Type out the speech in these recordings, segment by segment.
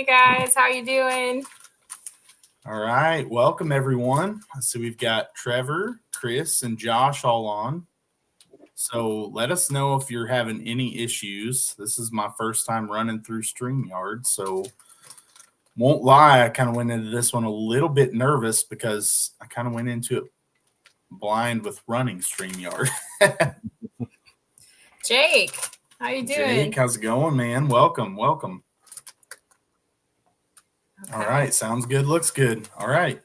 guys, how you doing? All right, welcome everyone. So we've got Trevor, Chris, and Josh all on. So let us know if you're having any issues. This is my first time running through StreamYard, so won't lie, I kind of went into this one a little bit nervous because I kind of went into it blind with running StreamYard. Jake, how you doing? Jake, how's it going, man? Welcome. Okay. All right, sounds good, looks good. All right.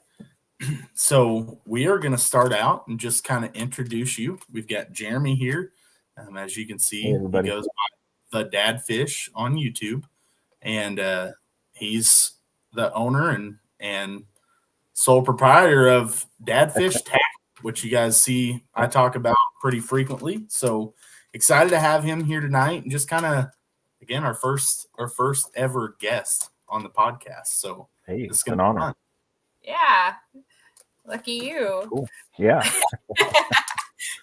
So we are going to start out and just kind of introduce you. We've got Jeremy here. As you can see, he goes by the Dad Fish on YouTube, and he's the owner and sole proprietor of Dad Fish Tackle, which you guys see I talk about pretty frequently. So excited to have him here tonight, and just kind of, again, our first ever guest on the podcast. So hey, it's an honor. fun. Yeah, lucky you. Cool. Yeah.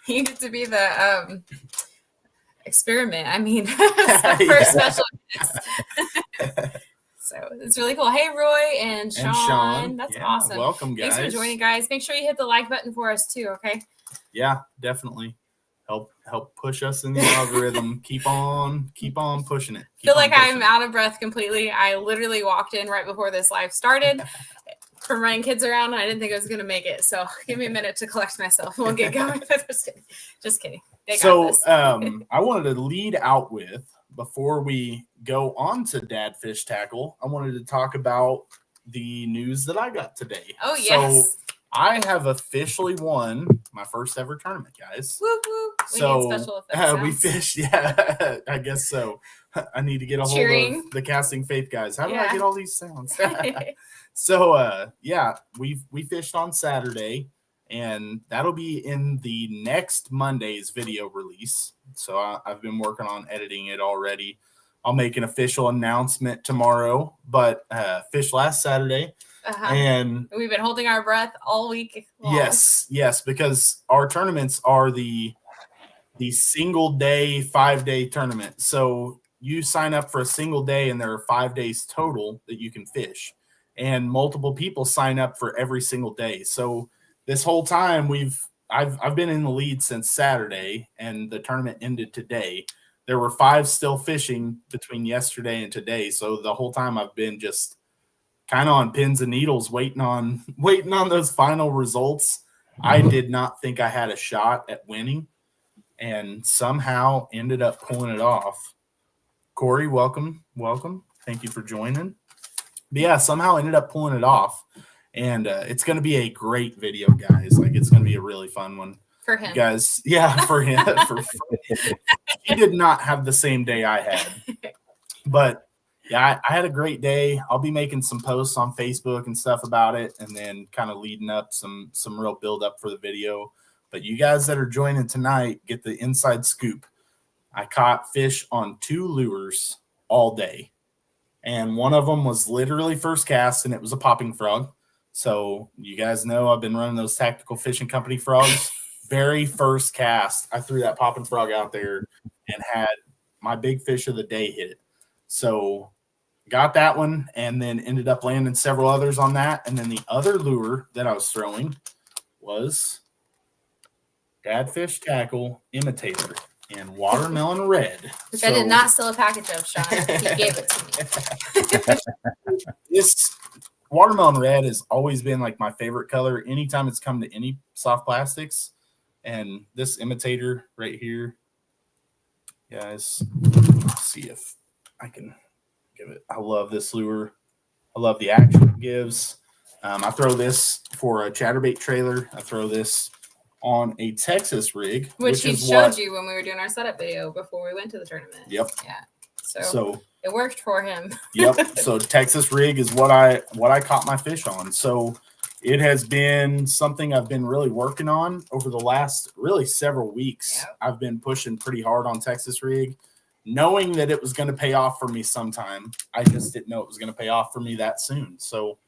You get to be the experiment. I mean, first special guest. So it's really cool. Hey, Roy and Sean. That's awesome. Welcome, guys. Thanks for joining, guys. Make sure you hit the like button for us too, okay? Yeah, definitely. Help push us in the algorithm. Keep on pushing it. I feel like I'm out of breath completely. I literally walked in right before this live started from running kids around, and I didn't think I was going to make it. So give me a minute to collect myself. We'll get going. Just kidding. So I wanted to lead out with, before we go on to Dad Fish Tackle, I wanted to talk about the news that I got today. Oh, yes. So I have officially won my first ever tournament, guys. Whoop, whoop. So we need special effects we fished. Yeah, I guess so. I need to get a hold of the Casting Faith guys. How do I get all these sounds? So yeah, we fished on Saturday, and that'll be in the next Monday's video release. So I've been working on editing it already. I'll make an official announcement tomorrow, but fished last Saturday. And we've been holding our breath all week long. Yes, because our tournaments are the single day, 5-day tournament. So you sign up for a single day, and there are 5 days total that you can fish, and multiple people sign up for every single day. So this whole time I've been in the lead since Saturday, and the tournament ended today. There were 5 still fishing between yesterday and today. So the whole time I've been just kind of on pins and needles, waiting on those final results. I did not think I had a shot at winning, and somehow ended up pulling it off. Corey, welcome. Thank you for joining. But yeah, somehow ended up pulling it off, and it's going to be a great video, guys. Like, it's going to be a really fun one for him, guys. Yeah, for him. He did not have the same day I had, but yeah, I had a great day. I'll be making some posts on Facebook and stuff about it, and then kind of leading up some real build up for the video. But you guys that are joining tonight get the inside scoop. I caught fish on 2 lures all day, and one of them was literally first cast, and it was a popping frog. So you guys know I've been running those Tactical Fishing Company frogs. Very first cast, I threw that popping frog out there and had my big fish of the day hit. So got that one, and then ended up landing several others on that. And then the other lure that I was throwing was Dad Fish Tackle Imitator and Watermelon Red. Which I did not steal a package of, Sean. He gave it to me. This Watermelon Red has always been like my favorite color anytime it's come to any soft plastics. And this Imitator right here, guys, let's see if I can give it. I love this lure. I love the action it gives. I throw this for a chatterbait trailer. I throw this on a Texas rig, which he showed you when we were doing our setup video before we went to the tournament. Yep. Yeah. So it worked for him. Yep. So Texas rig is what I caught my fish on. So it has been something I've been really working on over the last really several weeks. Yep. I've been pushing pretty hard on Texas rig, knowing that it was going to pay off for me sometime. I just didn't know it was going to pay off for me that soon. So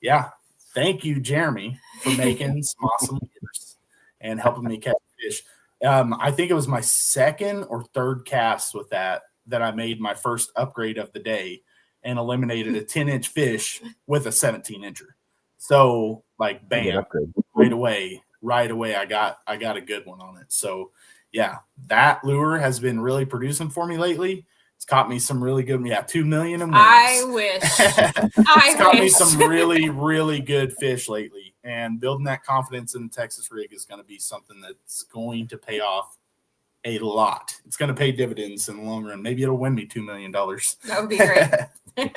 yeah, thank you, Jeremy, for making some awesome lures and helping me catch fish. I think it was my second or third cast with that I made my first upgrade of the day. and eliminated a 10-inch fish with a 17-incher. So like, bam, right away, I got a good one on it. So yeah, that lure has been really producing for me lately. It's caught me some really good, 2 million in wins. I wish. It's caught me some really, really good fish lately. And building that confidence in the Texas rig is going to be something that's going to pay off a lot. It's going to pay dividends in the long run. Maybe it'll win me $2 million. That would be great.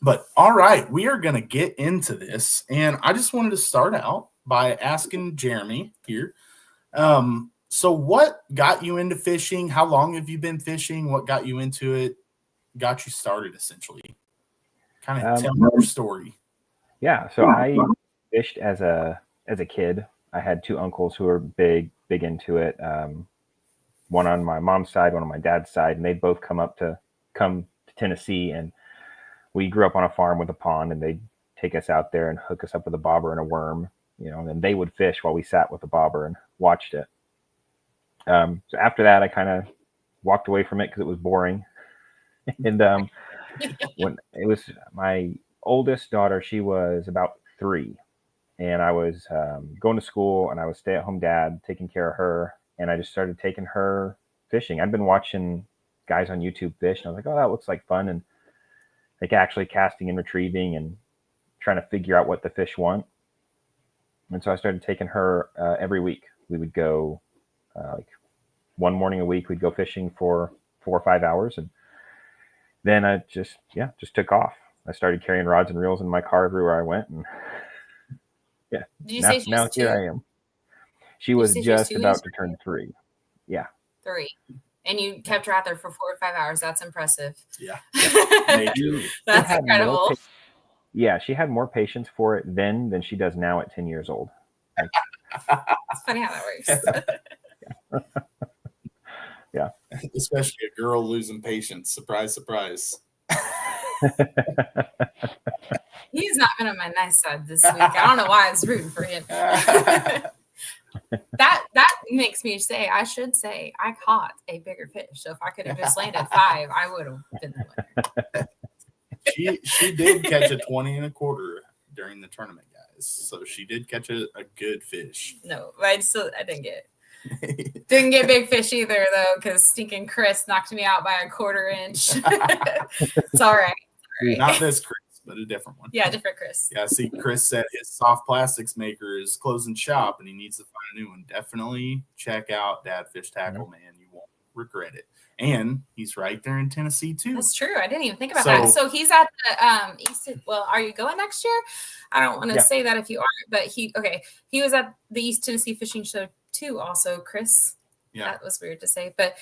But all right, we are going to get into this. And I just wanted to start out by asking Jeremy here. So what got you into fishing? How long have you been fishing? What got you into it? Got you started, essentially? Kind of tell your story. Yeah, so I fished as a kid. I had two uncles who were big into it. One on my mom's side, one on my dad's side, and they'd both come to Tennessee, and we grew up on a farm with a pond, and they'd take us out there and hook us up with a bobber and a worm, and then they would fish while we sat with the bobber and watched it. So after that, I kind of walked away from it because it was boring. And when it was my oldest daughter, she was about 3, and I was going to school, and I was stay-at-home dad taking care of her, and I just started taking her fishing. I'd been watching guys on YouTube fish, and I was like, oh, that looks like fun, and like actually casting and retrieving and trying to figure out what the fish want. And so I started taking her every week. We would go like one morning a week. We'd go fishing for 4 or 5 hours, and then I just took off. I started carrying rods and reels in my car everywhere I went, and yeah. Did you say now here I am. She was just about to turn 3. Yeah. 3. And you kept her out there for 4 or 5 hours. That's impressive. Yeah. That's incredible. Yeah, she had more patience for it then than she does now at 10 years old. Like, it's funny how that works. Yeah. Especially a girl losing patience. Surprise, surprise. He's not been on my nice side this week. I don't know why I was rooting for him. That makes me say, I should say, I caught a bigger fish. So if I could have just landed 5, I would have been the winner. She did catch a 20 and a quarter during the tournament, guys. So she did catch a good fish. No, I didn't get big fish either, though, because stinking Chris knocked me out by a 1/4 inch. It's all right. Not this Chris, but a different one. Yeah, different Chris. Yeah, see, Chris said his soft plastics maker is closing shop and he needs to find a new one. Definitely check out Dad Fish Tackle, man. You won't regret it. And he's right there in Tennessee, too. That's true. I didn't even think about that. So he's at the East. Well, are you going next year? I don't want to say that if you aren't, but he was at the East Tennessee Fishing Show, too, also, Chris. Yeah, that was weird to say, but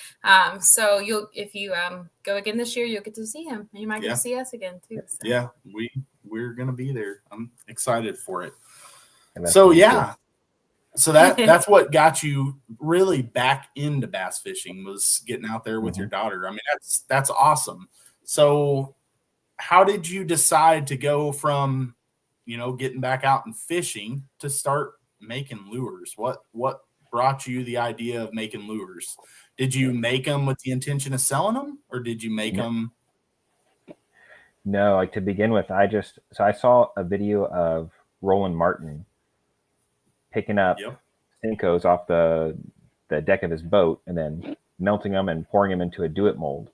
so if you go again this year, you'll get to see him. You might get to see us again too. So. Yeah, we're gonna be there. I'm excited for it. So yeah, so that's what got you really back into bass fishing, was getting out there with your daughter. I mean, that's awesome. So how did you decide to go from getting back out and fishing to start making lures? What brought you the idea of making lures? Did you make them with the intention of selling them, or did you make them? No, like to begin with, I saw a video of Roland Martin picking up Senkos off the deck of his boat and then melting them and pouring them into a do-it mold.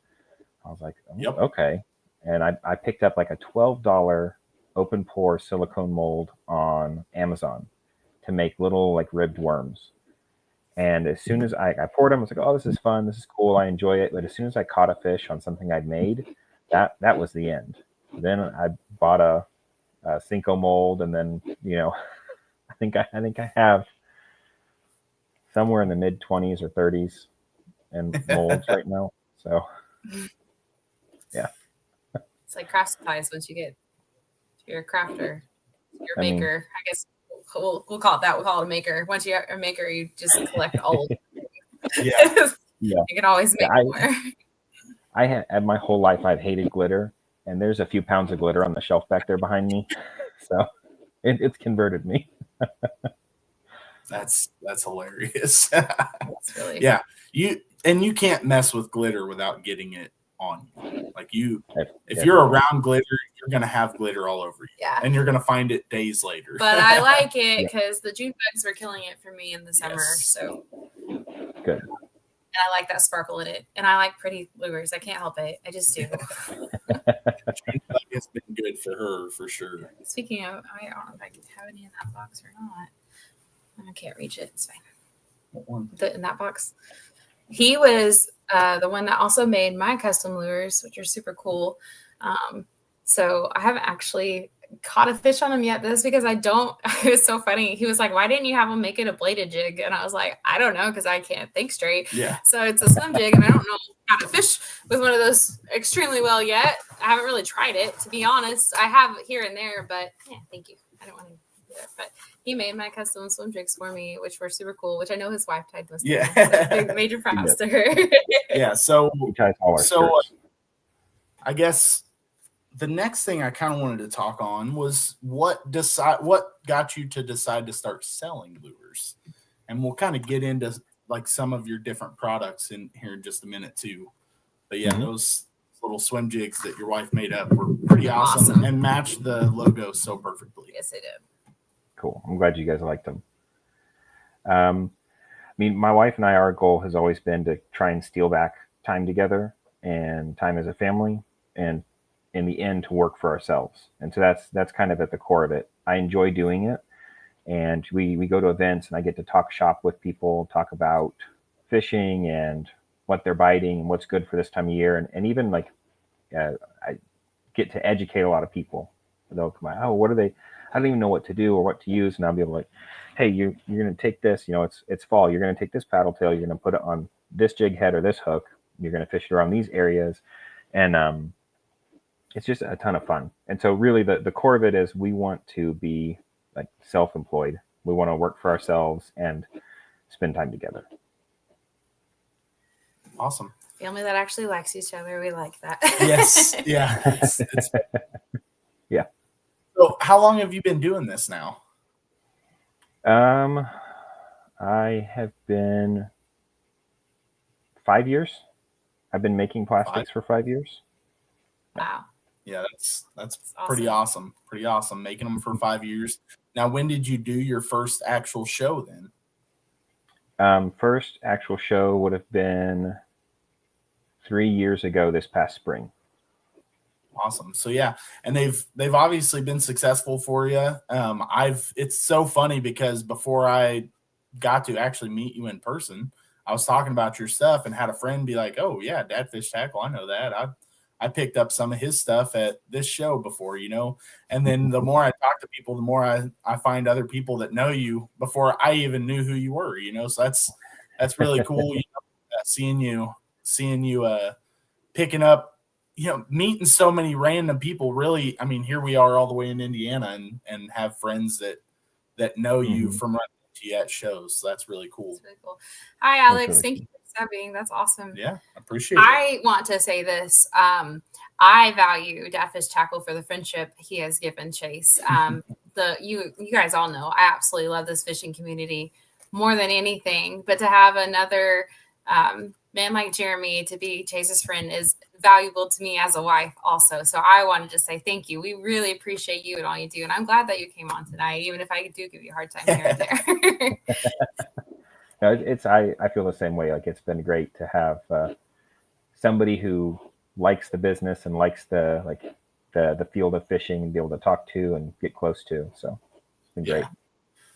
I was like, okay. And I picked up like a $12 open pore silicone mold on Amazon to make little like ribbed worms. And as soon as I poured them, I was like, oh, this is fun. This is cool. I enjoy it. But as soon as I caught a fish on something I'd made, that was the end. Then I bought a Senko mold. And then, I think I have somewhere in the mid 20s or 30s and molds right now. So, yeah. It's like craft supplies once you get, you're a crafter, you're a maker, I guess. We'll call it that. We'll call it a maker. Once you're a maker, you just collect all of them. Yeah. You can always make more. I had my whole life, I've hated glitter, and there's a few pounds of glitter on the shelf back there behind me. So it's converted me. That's hilarious. That's really yeah. You can't mess with glitter without getting it on you. Like if Yeah. you're around glitter, you're going to have glitter all over you. Yeah. And you're going to find it days later. But I like it because the June bugs were killing it for me in the summer. Yes. So Good. and I like that sparkle in it. And I like pretty lures. I can't help it. I just do. It's been good for her, for sure. Speaking of, I don't know if I can have any in that box or not. I can't reach it. It's fine. What one? In that box. He was the one that also made my custom lures, which are super cool. So I haven't actually caught a fish on him yet. But that's because I don't. It was so funny. He was like, "Why didn't you have him make it a bladed jig?" And I was like, "I don't know, because I can't think straight." Yeah. So it's a swim jig, and I don't know how to fish with one of those extremely well yet. I haven't really tried it, to be honest. I have here and there, but yeah, thank you. I don't want to do it, but he made my custom swim jigs for me, which were super cool. Which I know his wife tied most of them. So big major props to her. Yeah. So shirts. I guess the next thing I kind of wanted to talk on was what got you to decide to start selling lures, and we'll kind of get into like some of your different products in here in just a minute too. But yeah, those little swim jigs that your wife made up were pretty awesome and matched the logo so perfectly. Yes, they did. Cool. I'm glad you guys liked them. I mean, my wife and I, our goal has always been to try and steal back time together and time as a family, and in the end to work for ourselves. And so that's kind of at the core of it. I enjoy doing it, and we go to events and I get to talk shop with people, talk about fishing and what they're biting and what's good for this time of year, and even like I get to educate a lot of people. They'll come out, what are they? I don't even know what to do or what to use, and I'll be able to like, hey, you're going to take this. It's fall. You're going to take this paddle tail. You're going to put it on this jig head or this hook. You're going to fish it around these areas, and it's just a ton of fun. And so really the core of it is we want to be like self-employed. We want to work for ourselves and spend time together. Awesome. Family that actually likes each other. We like that. Yes. Yeah. It's yeah. So how long have you been doing this now? I have been 5 years. I've been making plastics for 5 years. Wow. Yeah, that's pretty awesome. Pretty awesome. Making them for 5 years. Now, when did you do your first actual show then? First actual show would have been 3 years ago this past spring. Awesome. So yeah, and they've obviously been successful for you. It's so funny because before I got to actually meet you in person, I was talking about your stuff and had a friend be like, "Oh yeah, Dad Fish Tackle, I know that. I picked up some of his stuff at this show before, you know." And then the more I talk to people, the more I find other people that know you before I even knew who you were, you know. So that's really cool. Seeing you picking up, meeting so many random people. Really, I mean, here we are all the way in Indiana and have friends that know you from running into you at shows. So that's really cool. That's really cool. Hi, Alex. Really Thank you for subbing. That's awesome. Yeah, I appreciate it. I want to say this. I value Dad Fish Tackle for the friendship he has given Chase. You guys all know I absolutely love this fishing community more than anything. But to have another man like Jeremy to be Chase's friend is valuable to me as a wife also. So I wanted to say thank you. We really appreciate you and all you do. And I'm glad that you came on tonight, even if I do give you a hard time here and there. No, I feel the same way. Like, it's been great to have somebody who likes the business and likes the field of fishing and be able to talk to and get close to. So it's been great.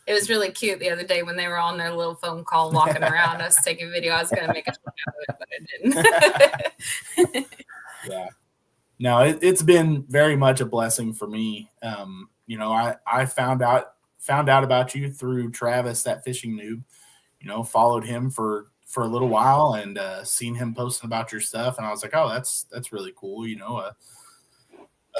It was really cute the other day when they were on their little phone call walking around us taking video. I was going to make a joke out of it, but I didn't. Yeah. No, it's been very much a blessing for me. I found out about you through Travis, that fishing noob. Followed him for a little while and seen him posting about your stuff, and I was like, oh, that's really cool. A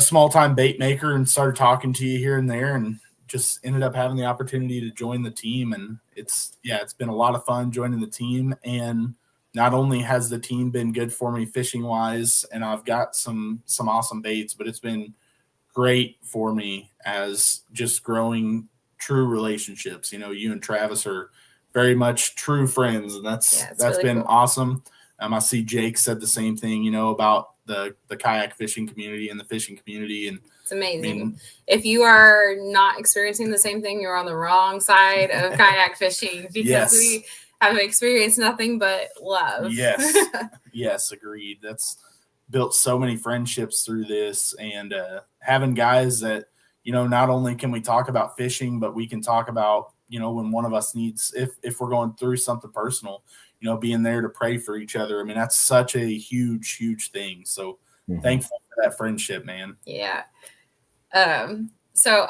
small time bait maker, and started talking to you here and there, and just ended up having the opportunity to join the team. And it's been a lot of fun joining the team. And not only has the team been good for me fishing wise, and I've got some awesome baits, but it's been great for me as just growing true relationships. You and Travis are very much true friends, and that's really been cool. awesome. I see Jake said the same thing, about the kayak fishing community and the fishing community. And it's amazing. I mean, if you are not experiencing the same thing, you're on the wrong side of kayak fishing, because we have experienced nothing but love. Yes, agreed. That's built so many friendships through this, and having guys that, you know, not only can we talk about fishing, but we can talk about, you know, when one of us needs, if we're going through something personal, you know, being there to pray for each other. I mean, that's such a huge thing. So thankful for that friendship, man. Yeah. So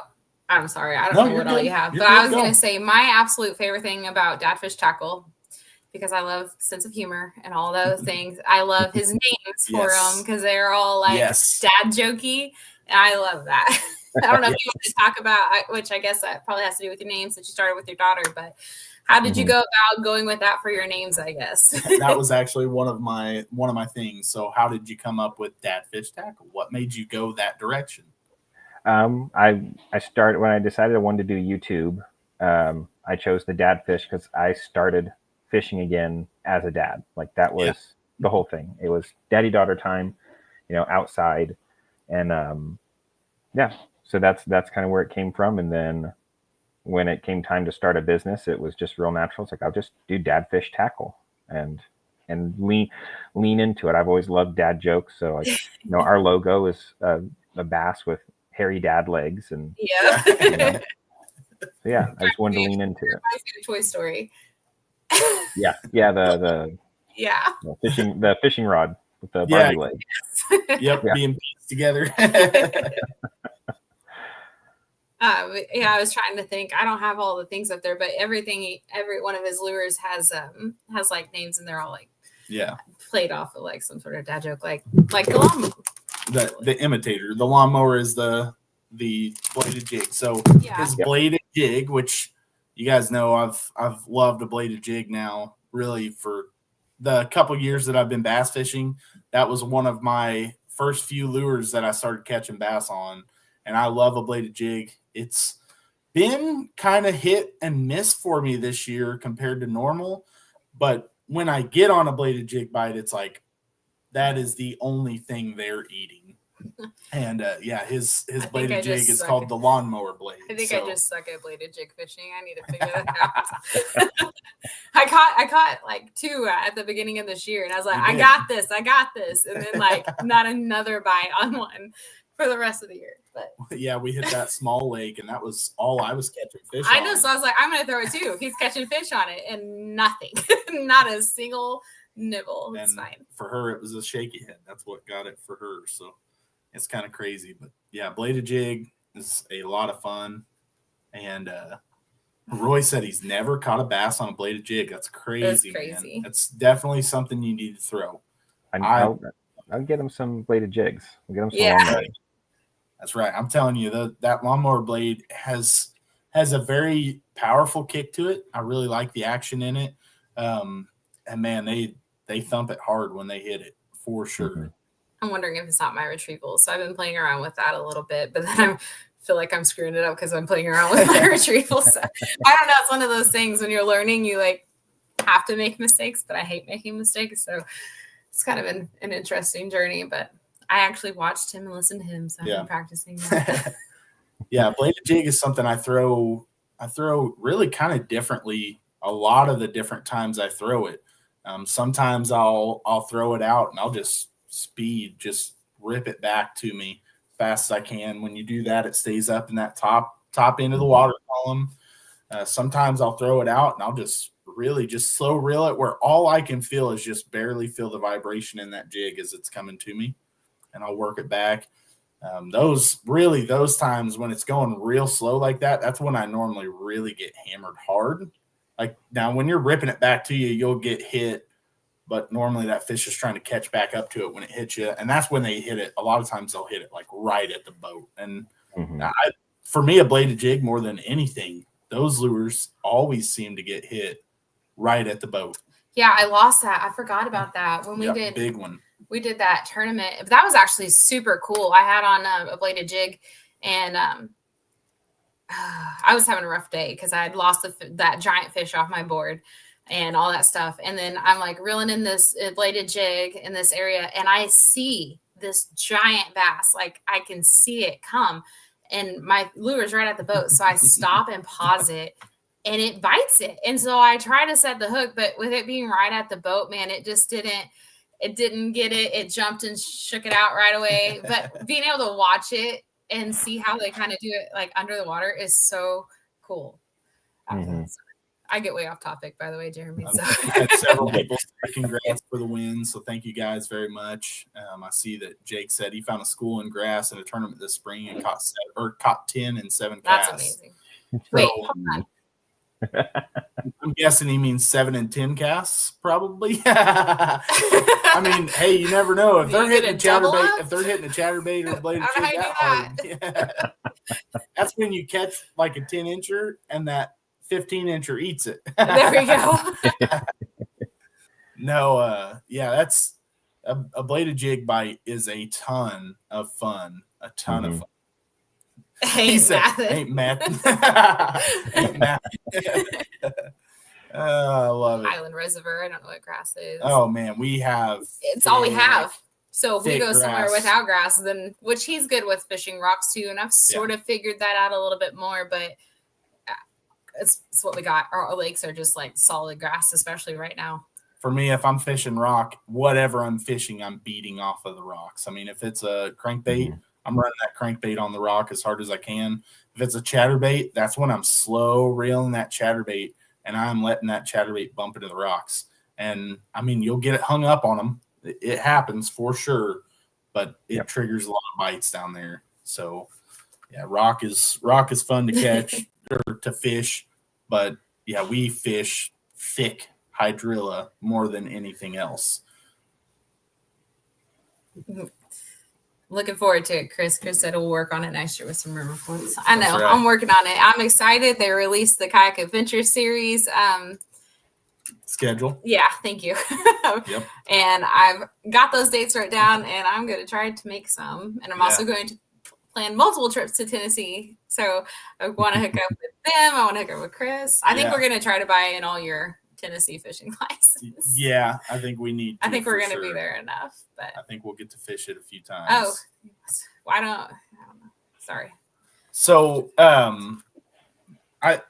I'm sorry, I don't know what all you have, but I was going to say my absolute favorite thing about Dad Fish Tackle, because I love sense of humor and all those things. I love his names for them, because they're all like dad jokey, and I love that. I don't know if you want to talk about, which I guess that probably has to do with your names that you started with your daughter, but how did you go about going with that for your names, I guess? That was actually one of my things. So how did you come up with Dad Fish Tackle? What made you go that direction? I started when I decided I wanted to do YouTube. I chose the Dad Fish because I started fishing again as a dad. Like that was the whole thing. It was daddy-daughter time, you know, outside, and so that's kind of where it came from. And then when it came time to start a business, it was just real natural. It's like, I'll just do Dad Fish Tackle and lean into it. I've always loved dad jokes, so like, you know, our logo is a bass with hairy dad legs, and you know, so I just wanted to lean into it. Toy Story. The fishing rod with the Barbie leg. Being pieced together. I was trying to think. I don't have all the things up there, but every one of his lures has like names, and they're all like played off of like some sort of dad joke, like the lawnmower. The imitator. The lawnmower is the bladed jig. So his bladed jig, which you guys know, I've loved a bladed jig now really for the couple years that I've been bass fishing. That was one of my first few lures that I started catching bass on, and I love a bladed jig. It's been kind of hit and miss for me this year compared to normal, but when I get on a bladed jig bite, it's like that is the only thing they're eating. And his bladed jig is called the lawnmower blade. I think I just suck at bladed jig fishing. I need to figure that out. I caught like 2 at the beginning of this year, and I was like, I got this, and then like not another bite on one for the rest of the year. But we hit that small lake, and that was all I was catching fish on. I know, so I was like, I'm gonna throw it too. He's catching fish on it, and nothing, not a single nibble. It's fine. For her, it was a shaky head. That's what got it for her. So it's kind of crazy, but bladed jig is a lot of fun. And Roy said he's never caught a bass on a bladed jig. That's crazy, man. That's definitely something you need to throw. I'll get him some bladed jigs. I'll get him some lawnmower. That's right. I'm telling you, that lawnmower blade has a very powerful kick to it. I really like the action in it. And man, they thump it hard when they hit it, for sure. I'm wondering if it's not my retrieval. So I've been playing around with that a little bit, but then I feel like I'm screwing it up because I'm playing around with my retrieval. So I don't know. It's one of those things when you're learning, you like have to make mistakes, but I hate making mistakes. So it's kind of an interesting journey, but I actually watched him and listened to him. So I've been practicing. Bladed jig is something I throw really kind of differently a lot of the different times I throw it. Sometimes I'll throw it out and I'll just rip it back to me fast as I can. When you do that, it stays up in that top end of the water column. Sometimes I'll throw it out and I'll just slow reel it where all I can feel is just barely feel the vibration in that jig as it's coming to me, and I'll work it back. Those times when it's going real slow like that, that's when I normally really get hammered hard. Like now when you're ripping it back to you, you'll get hit, but normally that fish is trying to catch back up to it when it hits you. And that's when they hit it. A lot of times they'll hit it like right at the boat. And for me, a bladed jig more than anything, those lures always seem to get hit right at the boat. Yeah, I lost that. I forgot about that when we did big one. We did that tournament. That was actually super cool. I had on a bladed jig, and I was having a rough day because I had lost that giant fish off my board and all that stuff. And then I'm like reeling in this bladed jig in this area, and I see this giant bass. Like I can see it come, and my lure's right at the boat. So I stop and pause it, and it bites it. And so I try to set the hook, but with it being right at the boat, man, it just didn't get it. It jumped and shook it out right away. But being able to watch it and see how they kind of do it like under the water is so cool. I get way off topic, by the way, Jeremy. So. I had several people say congrats for the win, so thank you guys very much. I see that Jake said he found a school in grass in a tournament this spring and caught 10 and 7 casts. That's amazing. So, wait, hold on. I'm guessing he means 7 and 10 casts, probably. I mean, hey, you never know if they're hitting a chatterbait. If they're hitting a chatterbait or a blade of jig that hard, yeah. That's when you catch like a 10-incher and that 15-incher eats it. There we go. No, yeah, that's a bladed jig bite is a ton of fun. A ton of fun. Ain't math. Ain't math. I love it. Island Reservoir. I don't know what grass is. Oh man, we have. It's all we have. So if we go grass. somewhere without grass, then which he's good with fishing rocks too, and I've sort of figured that out a little bit more, but it's what we got. Our lakes are just like solid grass, especially right now. For me, if I'm fishing rock, whatever I'm fishing, I'm beating off of the rocks. I mean, if it's a crankbait, I'm running that crankbait on the rock as hard as I can. If it's a chatterbait, that's when I'm slow reeling that chatterbait, and I'm letting that chatterbait bump into the rocks. And I mean, you'll get it hung up on them. It happens for sure, but it triggers a lot of bites down there. So yeah, rock is fun to catch or to fish. But yeah, we fish thick hydrilla more than anything else. Looking forward to it, Chris. Chris said we'll work on it next year with some river floats. I know. Right. I'm working on it. I'm excited. They released the Kayak Adventure series. Schedule. Yeah, thank you. Yep. And I've got those dates wrote down, and I'm going to try to make some. And I'm also going to plan multiple trips to Tennessee. So I want to hook up with them. I want to hook up with Chris. I think we're going to try to buy in all your Tennessee fishing license. Yeah, I think we need to. I think we're going to be there enough. But I think we'll get to fish it a few times. Oh, I don't know. Sorry. So I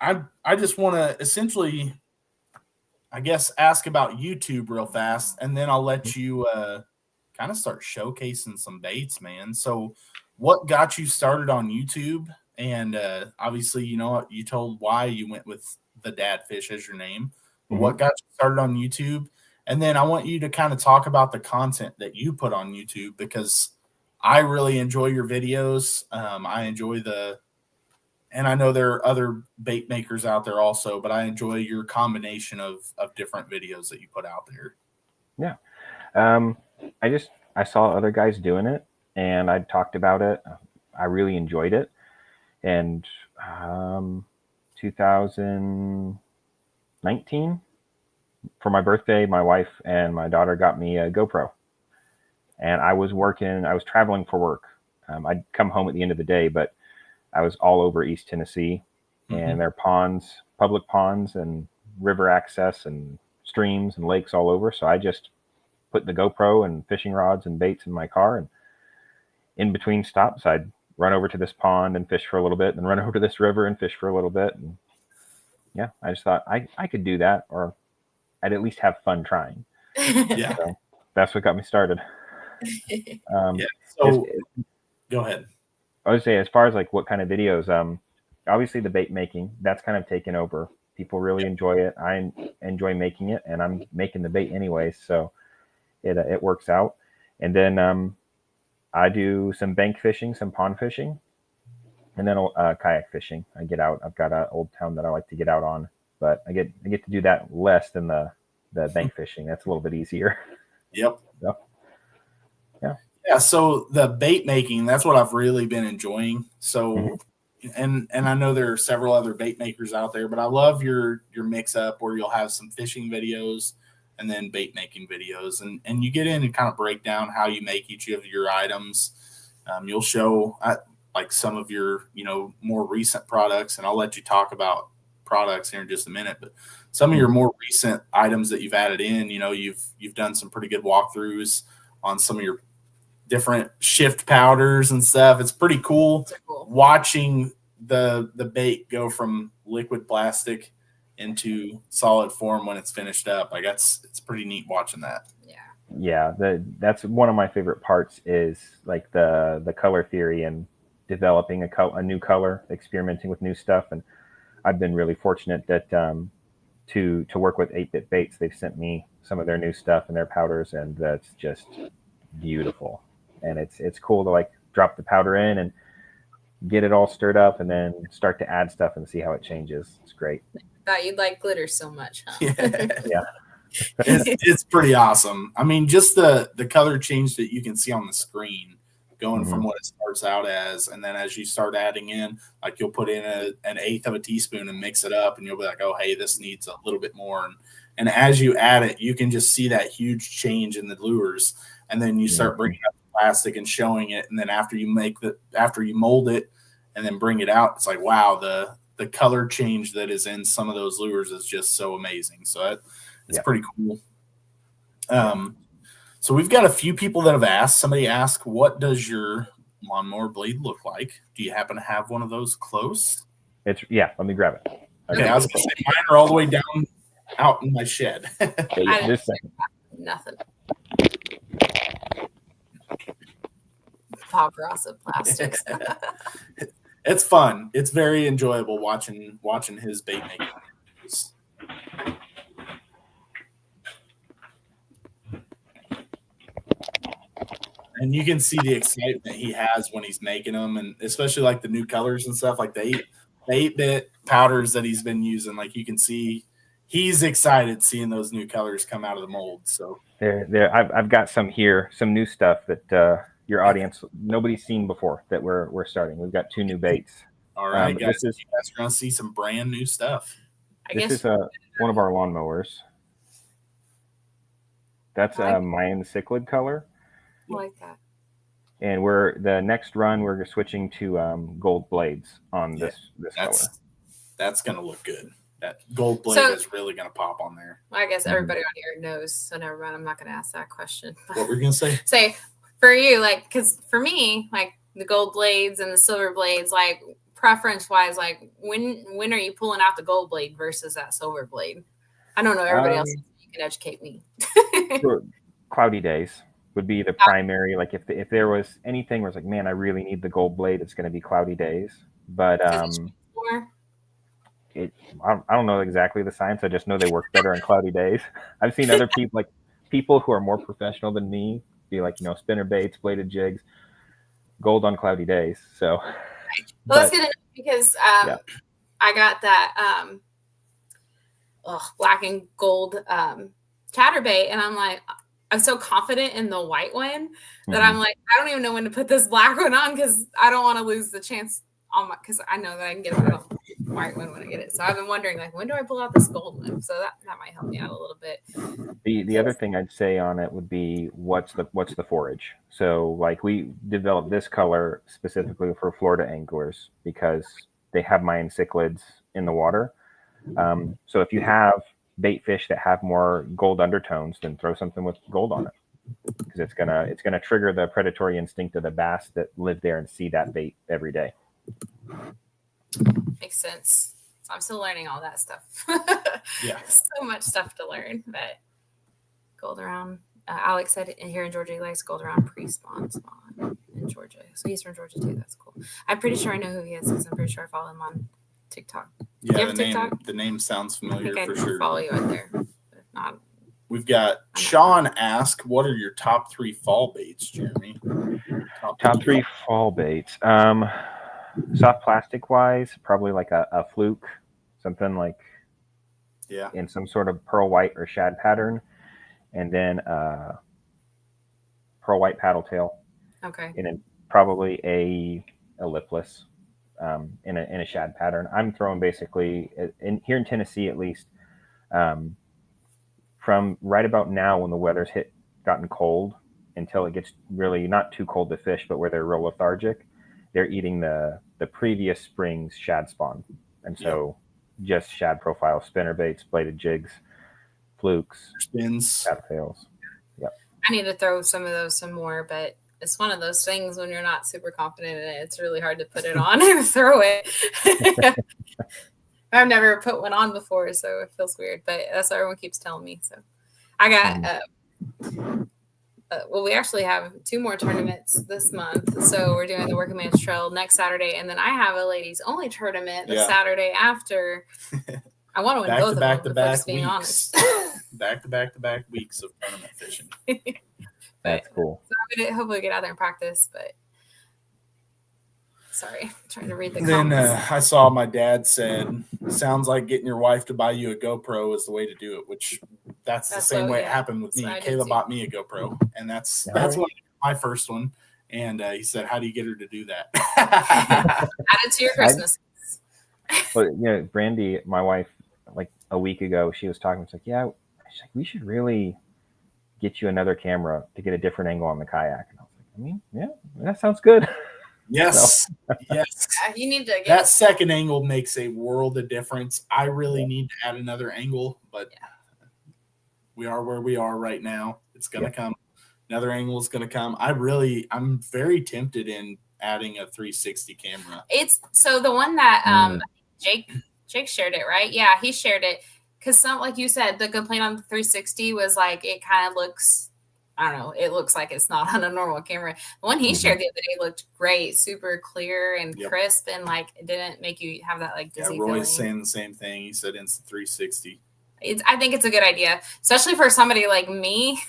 just want to essentially, I guess, ask about YouTube real fast, and then I'll let you kind of start showcasing some baits, man. So what got you started on YouTube? And obviously, you know, you told why you went with the Dad Fish as your name. But what got you started on YouTube? And then I want you to kind of talk about the content that you put on YouTube, because I really enjoy your videos. I enjoy and I know there are other bait makers out there also, but I enjoy your combination of different videos that you put out there. Yeah. I saw other guys doing it, and I talked about it. I really enjoyed it. And 2019, for my birthday, my wife and my daughter got me a GoPro. And I was traveling for work. I'd come home at the end of the day, but I was all over East Tennessee, and there are ponds, public ponds and river access and streams and lakes all over. So I just put the GoPro and fishing rods and baits in my car, and in between stops, I'd run over to this pond and fish for a little bit, and run over to this river and fish for a little bit. And yeah, I just thought I could do that, or I'd at least have fun trying. Yeah. So that's what got me started. So go ahead. I would say, as far as like what kind of videos, obviously the bait making, that's kind of taken over. People really enjoy it. I enjoy making it, and I'm making the bait anyway, so it works out. And then I do some bank fishing, some pond fishing, and then kayak fishing. I get out. I've got an old town that I like to get out on, but I get to do that less than the bank fishing. That's a little bit easier. Yep. So, yeah. Yeah. So the bait making, that's what I've really been enjoying. So, and I know there are several other bait makers out there, but I love your mix up where you'll have some fishing videos and then bait making videos, and you get in and kind of break down how you make each of your items. You'll show like some of your, more recent products, and I'll let you talk about products here in just a minute, but some of your more recent items that you've added in, you've done some pretty good walkthroughs on some of your different shift powders and stuff. It's pretty cool, watching the bait go from liquid plastic into solid form when it's finished up. Like it's pretty neat watching that. Yeah, that's one of my favorite parts is like the color theory and developing a new color, experimenting with new stuff. And I've been really fortunate that to work with 8-Bit Baits. They've sent me some of their new stuff and their powders, and that's just beautiful. And it's cool to like drop the powder in and get it all stirred up and then start to add stuff and see how it changes. It's great. I thought you'd like glitter so much, huh? Yeah. It's pretty awesome. I mean, just the color change that you can see on the screen going from what it starts out as, and then as you start adding in, like you'll put in an eighth of a teaspoon and mix it up, and you'll be like, oh, hey, this needs a little bit more. And as you add it, you can just see that huge change in the lures. And then you start bringing up the plastic and showing it. And then after you mold it and then bring it out, it's like, wow, the color change that is in some of those lures is just so amazing. So it's pretty cool. So we've got a few people that have asked. Somebody asked, what does your lawnmower blade look like? Do you happen to have one of those close? Let me grab it. Okay, I was going to say, mine are all the way down out in my shed. Nothing. Paparazzi plastics. It's fun. It's very enjoyable watching his bait making. And you can see the excitement he has when he's making them, and especially like the new colors and stuff, like the 8-bit powders that he's been using. Like you can see he's excited seeing those new colors come out of the mold. So I've got some here, some new stuff that your audience nobody's seen before that we're starting. We've got 2 new baits. All right, guys, you guys are gonna see some brand new stuff. This is one of our lawnmowers. That's a Mayan cichlid color. I like that. And the next run we're switching to gold blades on this color. That's gonna look good. That gold blade is really gonna pop on there. I guess everybody on here knows, so never mind. I'm not gonna ask that question. What were you gonna say? Say for you, like, because for me, like the gold blades and the silver blades, like preference wise, like when are you pulling out the gold blade versus that silver blade? I don't know everybody else. You can educate me. Cloudy days would be the primary. Like if there was anything where it's like, man, I really need the gold blade, it's going to be cloudy days. But I don't know exactly the science. I just know they work better on cloudy days. I've seen other people who are more professional than me be like, spinner baits, bladed jigs, gold on cloudy days. So well, that's good because I got that black and gold chatterbait, and I'm like, I'm so confident in the white one that I'm like, I don't even know when to put this black one on because I don't want to lose the chance on because I know that I can get a white one when I get it. So I've been wondering, like, when do I pull out this gold one? So that might help me out a little bit. The other thing I'd say on it would be what's the forage. So like we developed this color specifically for Florida anglers because they have Mayan cichlids in the water. So if you have bait fish that have more gold undertones, then throw something with gold on it because it's gonna trigger the predatory instinct of the bass that live there and see that bait every day. Makes sense. So I'm still learning all that stuff. Yeah, so much stuff to learn. But gold around. Alex said here in Georgia he likes gold around pre-spawn in Georgia. So he's from Georgia too. That's cool. I'm pretty sure I know who he is because I'm pretty sure I follow him on TikTok. Yeah, the name sounds familiar for sure. Follow you out there. But if not, we've got Sean ask, what are your top 3 fall baits, Jeremy? Top 3 fall baits. Soft plastic wise, probably like a fluke, something like in some sort of pearl white or shad pattern, and then pearl white paddle tail. Okay. And then probably a lipless. In a shad pattern. I'm throwing basically here in Tennessee at least from right about now when the weather's gotten cold until it gets really not too cold to fish, but where they're real lethargic, they're eating the previous spring's shad spawn. And so just shad profile, spinner baits, bladed jigs, flukes, spins, paddle tails. Yep. I need to throw some of those some more, but it's one of those things when you're not super confident in it, it's really hard to put it on and throw it. I've never put one on before, so it feels weird, but that's what everyone keeps telling me. So I got, well, we actually have 2 more tournaments this month. So we're doing the Working Man's Trail next Saturday. And then I have a ladies only tournament the Saturday after. I want to win both of them, if I'm just being honest. Back-to-back weeks of tournament fishing. That's cool. So I'm going to hopefully get out there and practice, but sorry, I'm trying to read the comments. Then I saw my dad said, sounds like getting your wife to buy you a GoPro is the way to do it, which that's the same way it happened with me. Kayla bought me a GoPro, and that's my first one. And he said, how do you get her to do that? Add it to your Christmas. Well, Brandy, my wife, like a week ago, she was talking. It's like, she's like, we should really get you another camera to get a different angle on the kayak. And I was like, that sounds good. Yes. Yes. You need to get that second angle makes a world of difference. I really need to add another angle, but we are where we are right now. It's going to come. Another angle is going to come. I'm very tempted in adding a 360 camera. It's so the one that Jake shared it, right? Yeah, he shared it. Because like you said, the complaint on the 360 was like, it kind of looks, I don't know, it looks like it's not on a normal camera. The one he shared the other day looked great, super clear and crisp, and like it didn't make you have that like dizzy feeling. Roy's saying the same thing. He said Insta 360. I think it's a good idea, especially for somebody like me.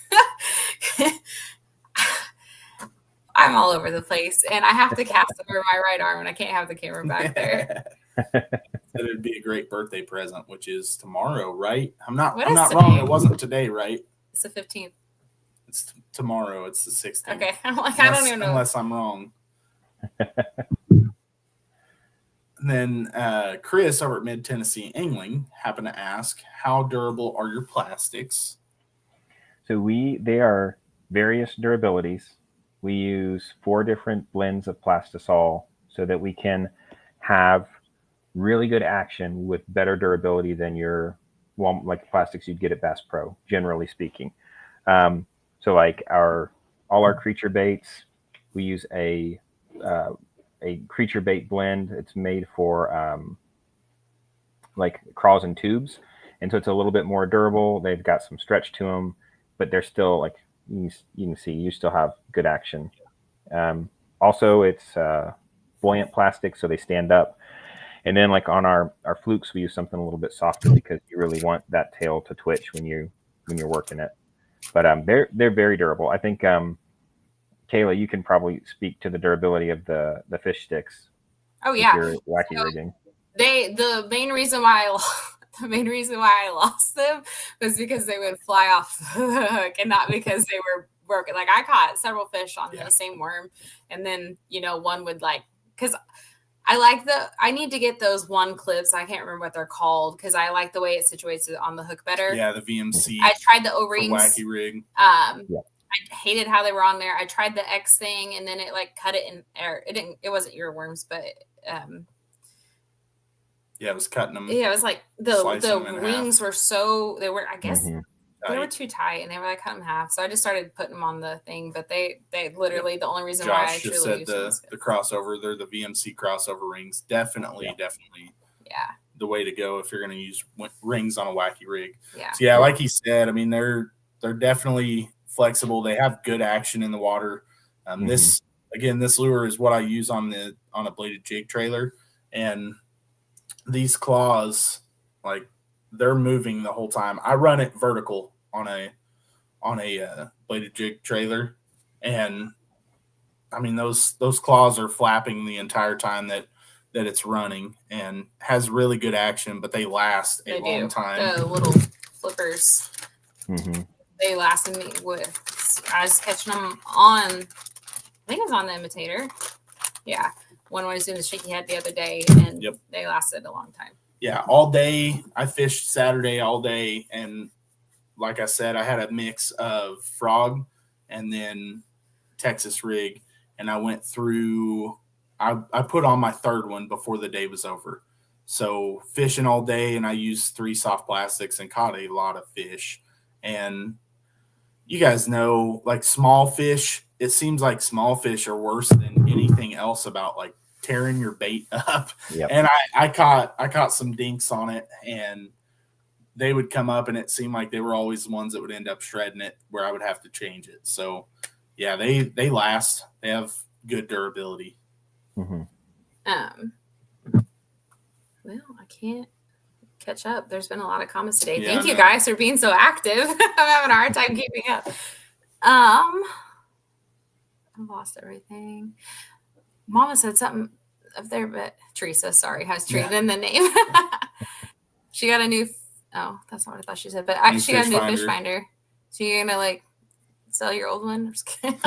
I'm all over the place, and I have to cast over my right arm, and I can't have the camera back there. It'd be a great birthday present, which is tomorrow, right? I'm not wrong. It wasn't today, right? It's the 15th. It's tomorrow. It's the 16th. Okay. I'm like, I don't even know. Unless I'm wrong. And then Chris over at Mid Tennessee Angling happened to ask, how durable are your plastics? So they are various durabilities. We use 4 different blends of plastisol so that we can have really good action with better durability than like plastics you'd get at Bass Pro, generally speaking. So like all our creature baits, we use a creature bait blend. It's made for like crawls and tubes, and so it's a little bit more durable. They've got some stretch to them, but they're still like you can see you still have good action. Also, it's buoyant plastic, so they stand up. And then like on our flukes, we use something a little bit softer because you really want that tail to twitch when you're working it. But they're very durable. I think Kayla, you can probably speak to the durability of the fish sticks. Oh yeah, your wacky rigging. The main reason why I lost them was because they would fly off the hook, and not because they were broken. Like I caught several fish on the same worm, and then one would because I need to get those one clips. I can't remember what they're called because I like the way it situates it on the hook better. Yeah, the VMC. I tried the O-rings. Wacky rig. I hated how they were on there. I tried the X thing, and then it cut it in air. It wasn't earworms, but it was cutting them. Yeah, it was like the wings were I guess they were too tight, and they were cut in half. So I just started putting them on the thing, but they literally the only reason why I just said the crossover. They're the VMC crossover rings. Definitely. Yeah. The way to go if you're going to use rings on a wacky rig. Yeah. So like he said, I mean they're definitely flexible. They have good action in the water. This lure is what I use on a bladed jig trailer, and these claws, like they're moving the whole time. I run it vertical on a bladed jig trailer, and I mean those claws are flapping the entire time that it's running, and has really good action, but they last a long time. The little flippers, they lasted me I was catching them on, I think it was on the imitator. Yeah. One was doing the shaky head the other day, and they lasted a long time. Yeah, all day. I fished Saturday all day, and like I said, I had a mix of frog and then Texas rig, and I went through. I put on my third one before the day was over. So fishing all day, and I used 3 soft plastics and caught a lot of fish. And you guys know, like small fish, it seems like small fish are worse than anything else about like tearing your bait up. Yep. And I caught some dinks on it, and they would come up, and it seemed like they were always the ones that would end up shredding it, where I would have to change it. So yeah, they last. They have good durability. Mm-hmm. Well, I can't catch up. There's been a lot of comments today. Yeah, Thank you guys for being so active. I'm having a hard time keeping up. I lost everything. Mama said something up there, but Teresa, sorry, has Teresa in the name. She got a new. Oh, that's not what I thought she said. But she got a new fish finder. So you're gonna like sell your old one? I'm just kidding.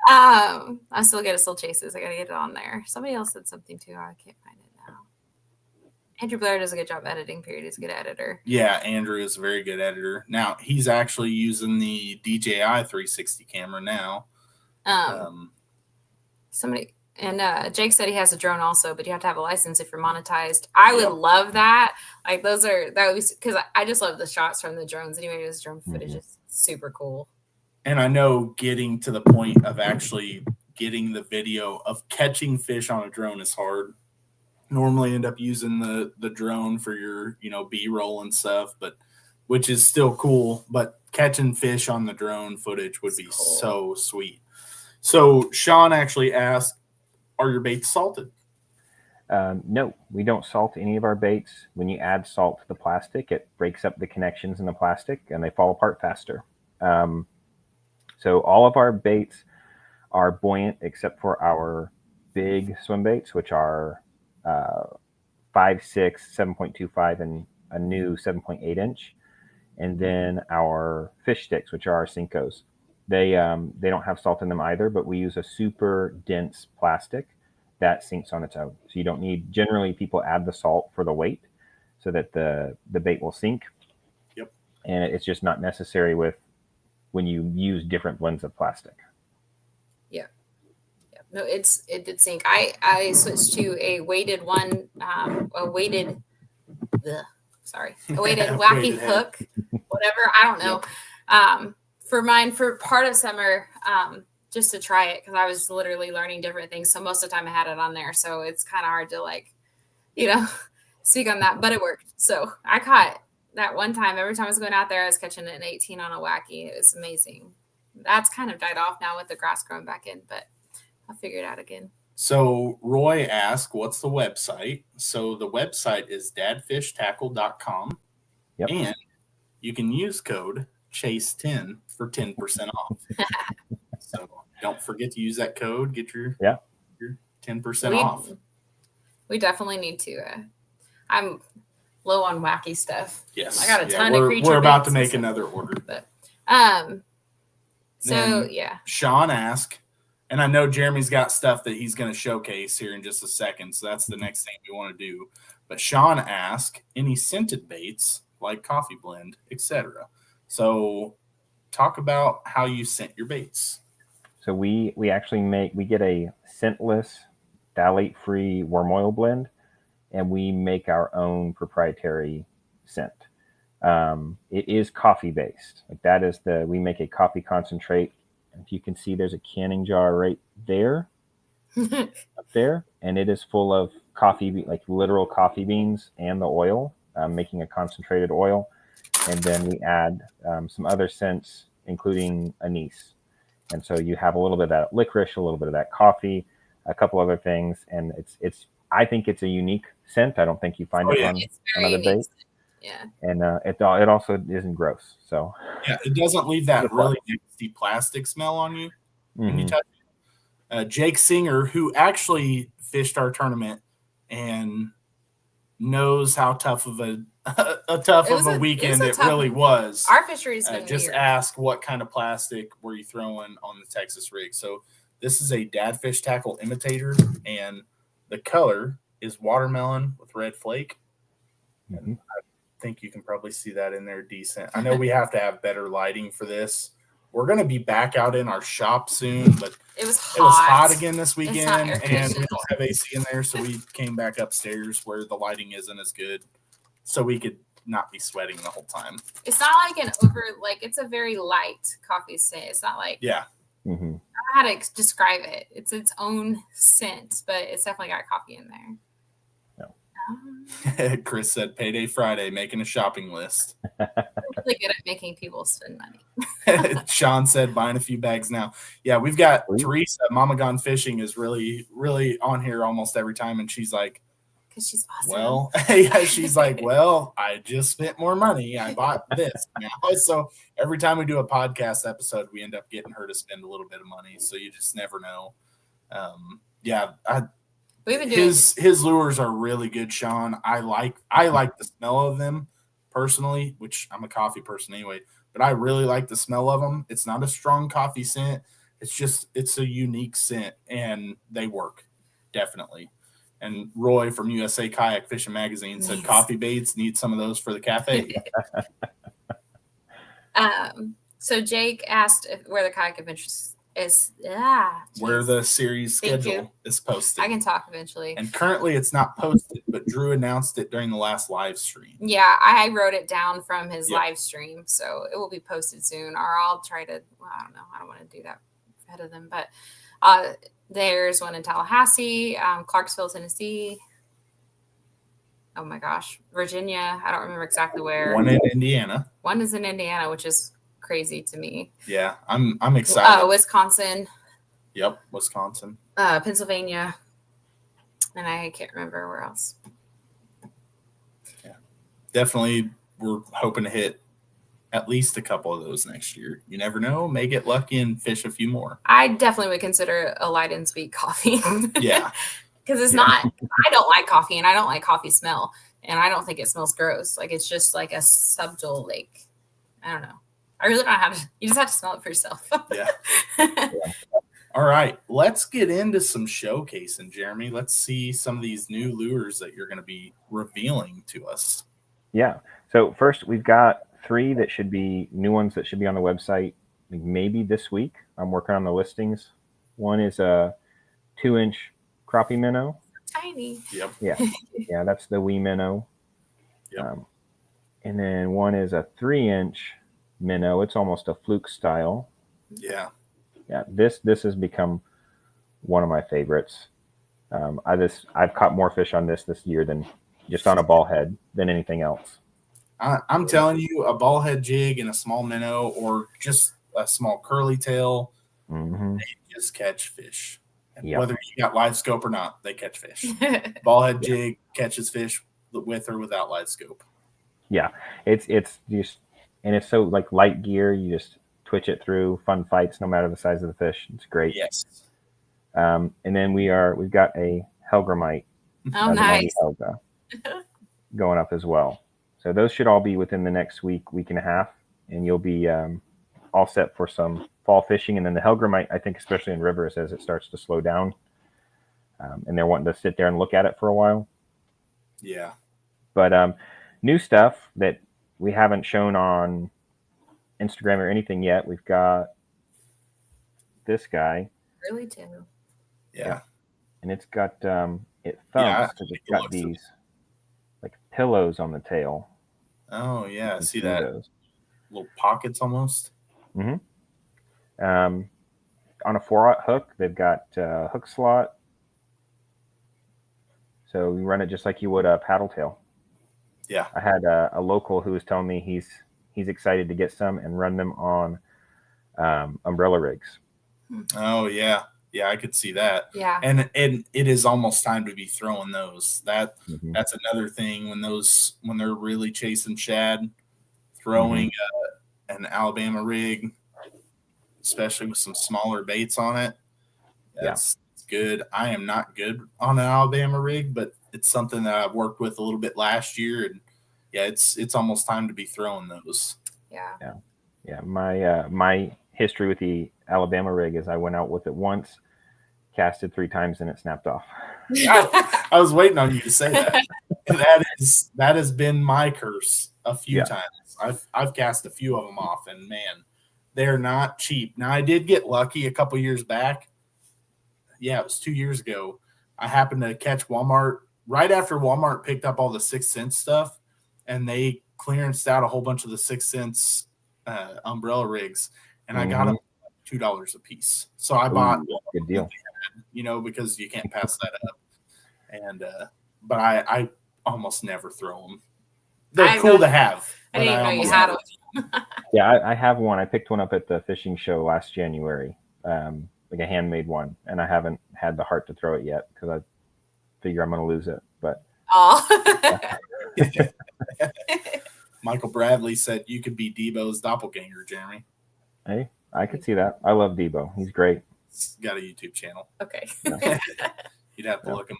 I still chases. I gotta get it on there. Somebody else said something too. I can't find it now. Andrew Blair does a good job editing. Period. He's a good editor. Yeah, Andrew is a very good editor. Now he's actually using the DJI 360 camera now. Somebody and Jake said he has a drone also, but you have to have a license if you're monetized. I would love that. Like that was because I just love the shots from the drones. Anyway, this drone footage is super cool. And I know getting to the point of actually getting the video of catching fish on a drone is hard. Normally end up using the drone for your, B-roll and stuff, but which is still cool. But catching fish on the drone footage would be so sweet. So Sean actually asked, are your baits salted? No, we don't salt any of our baits. When you add salt to the plastic, it breaks up the connections in the plastic and they fall apart faster. So all of our baits are buoyant except for our big swim baits, which are 5.6, 7.25, and a new 7.8 inch. And then our fish sticks, which are our Cincos. They don't have salt in them either, but we use a super dense plastic that sinks on its own. So you don't need, generally people add the salt for the weight so that the bait will sink. Yep. And it's just not necessary when you use different blends of plastic. Yeah. No, it did sink. I switched to a weighted one, a weighted wacky hook, whatever. I don't know. Yep. For mine, for part of summer, just to try it, because I was literally learning different things. So most of the time I had it on there. So it's kind of hard to speak on that, but it worked. So I caught that one time. Every time I was going out there, I was catching an 18 on a wacky. It was amazing. That's kind of died off now with the grass growing back in, but I'll figure it out again. So Roy asked, what's the website? So the website is dadfishtackle.com. Yep. And you can use code CHASE10 for 10% off. So don't forget to use that code. Get your 10% off. We definitely need to. I'm low on wacky stuff. Yes. I got a ton of creature. We're about to make another order. But Sean asked, and I know Jeremy's got stuff that he's going to showcase here in just a second. So that's the next thing we want to do. But Sean asked, any scented baits like coffee blend, etc. So talk about how you scent your baits. So we actually get a scentless, phthalate-free worm oil blend, and we make our own proprietary scent. It is coffee based. Like that is we make a coffee concentrate. If you can see, there's a canning jar right there, up there, and it is full of coffee, like literal coffee beans and the oil, making a concentrated oil. And then we add some other scents, including anise. And so you have a little bit of that licorice, a little bit of that coffee, a couple other things, and I think it's a unique scent. I don't think you find it on other baits. Yeah. And it also isn't gross. So yeah, it doesn't leave that really nasty plastic smell on you when you touch it. Jake Singer, who actually fished our tournament and knows how tough of a weekend it really was. Our fishery's been just weird. Ask what kind of plastic were you throwing on the Texas rig. So this is a Dadfish Tackle imitator, and the color is watermelon with red flake. And I think you can probably see that in there decent. I know we have to have better lighting for this. We're going to be back out in our shop soon, but it was hot again this weekend, and we don't have AC in there, so we came back upstairs where the lighting isn't as good, so we could not be sweating the whole time. It's not like it's a very light coffee scent. It's not like, Yeah. I don't know how to describe it. It's its own scent, but it's definitely got coffee in there. Chris said payday Friday, making a shopping list. I'm really good at making people spend money. Sean said buying a few bags now. Yeah, we've got Teresa, Mama Gone Fishing, is really, really on here almost every time. And she's like, because she's awesome. Well, yeah, she's like, well, I just spent more money. I bought this now. So every time we do a podcast episode, we end up getting her to spend a little bit of money. So you just never know. We've been doing his lures are really good, Sean. I like the smell of them personally, which I'm a coffee person anyway, but I really like the smell of them. It's not a strong coffee scent. It's a unique scent, and they work definitely. And Roy from USA Kayak Fishing Magazine said coffee baits, need some of those for the cafe. So Jake asked where the kayak adventure is. Where the series schedule is posted. I can talk eventually. And currently it's not posted, but Drew announced it during the last live stream. Yeah, I wrote it down from his live stream, so it will be posted soon. Or I'll try to. Well, I don't know. I don't want to do that ahead of them, but there's one in Tallahassee, Clarksville, Tennessee. Oh my gosh, Virginia. I don't remember exactly where. One in Indiana. One is in Indiana, which is crazy to me. Yeah, I'm excited. Wisconsin. Yep, Wisconsin. Pennsylvania. And I can't remember where else. Yeah. Definitely we're hoping to hit at least a couple of those next year. You never know. May get lucky and fish a few more. I definitely would consider a light and sweet coffee. Yeah. Because it's not, I don't like coffee and I don't like coffee smell. And I don't think it smells gross. Like it's just like a subtle, like, I don't know. I really don't have to, you just have to smell it for yourself. Yeah. All right. Let's get into some showcasing, Jeremy. Let's see some of these new lures that you're going to be revealing to us. Yeah. So first we've got 3 that should be new ones that should be on the website maybe this week. I'm working on the listings. One is a 2-inch crappie minnow. Tiny. Yep. Yeah, that's the wee minnow. Yep. And then one is a 3-inch minnow. It's almost a fluke style. Yeah. This has become one of my favorites. I've caught more fish on this year than just on a ball head than anything else. I'm telling you, a ball head jig and a small minnow or just a small curly tail, they just catch fish. And whether you got live scope or not, they catch fish. Ball head jig catches fish with or without live scope. Yeah, it's just, and it's so like light gear. You just twitch it through, fun fights, no matter the size of the fish. It's great. Yes. And then we've got a Helgramite. Oh, nice. Helga going up as well. So those should all be within the next week and a half, and you'll be all set for some fall fishing. And then the Helgramite, I think, especially in rivers, as it starts to slow down, and they're wanting to sit there and look at it for a while. Yeah. But new stuff that we haven't shown on Instagram or anything yet. We've got this guy. Really too. Yeah. And it's got it thumps because it's got these like pillows on the tail. Oh yeah, I see that. Those little pockets almost. On a 4-aught hook, they've got a hook slot. So you run it just like you would a paddle tail. Yeah. I had a local who was telling me he's excited to get some and run them on umbrella rigs. Oh yeah. Yeah, I could see that. Yeah. And it is almost time to be throwing those. That's another thing when they're really chasing shad, throwing an Alabama rig, especially with some smaller baits on it. That's good. I am not good on an Alabama rig, but it's something that I've worked with a little bit last year, and it's almost time to be throwing those. Yeah. My history with the Alabama rig is I went out with it once, casted 3 times, and it snapped off. I was waiting on you to say that. That has been my curse a few times. I've cast a few of them off, and man, they're not cheap. Now I did get lucky a couple years back. Yeah, it was 2 years ago. I happened to catch Walmart right after Walmart picked up all the 6th Sense stuff, and they clearanced out a whole bunch of the 6 cents umbrella rigs, and I got them $2 a piece. So I bought good deal. Because you can't pass that up. And but I almost never throw them. They're cool to have. I didn't even know you had them. Yeah, I have one. I picked one up at the fishing show last January, like a handmade one, and I haven't had the heart to throw it yet because I figure I'm going to lose it. But Michael Bradley said you could be Debo's doppelganger, Jeremy. Hey, I could see that. I love Debo. He's great. He's got a YouTube channel. Okay. You'd have to look him.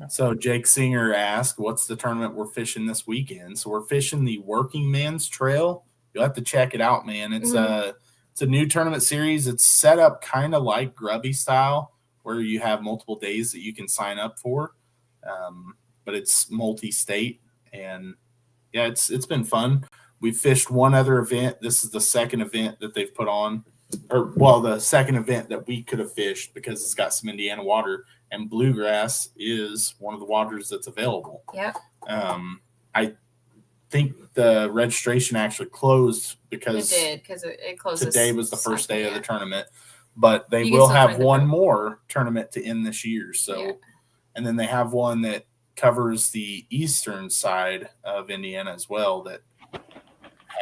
So Jake Singer asked, what's the tournament we're fishing this weekend? So we're fishing the Working Man's Trail. You'll have to check it out, man. It's a new tournament series. It's set up kind of like Grubby style, where you have multiple days that you can sign up for. But it's multi-state, and yeah, it's been fun. We've fished one other event. This is the second event that they've put on, the second event that we could have fished because it's got some Indiana water, and bluegrass is one of the waters that's available. Yep. I think the registration actually closed because it closes. Today was the first day of the tournament, but they will have one more tournament to end this year. So, and then they have one that covers the eastern side of Indiana as well that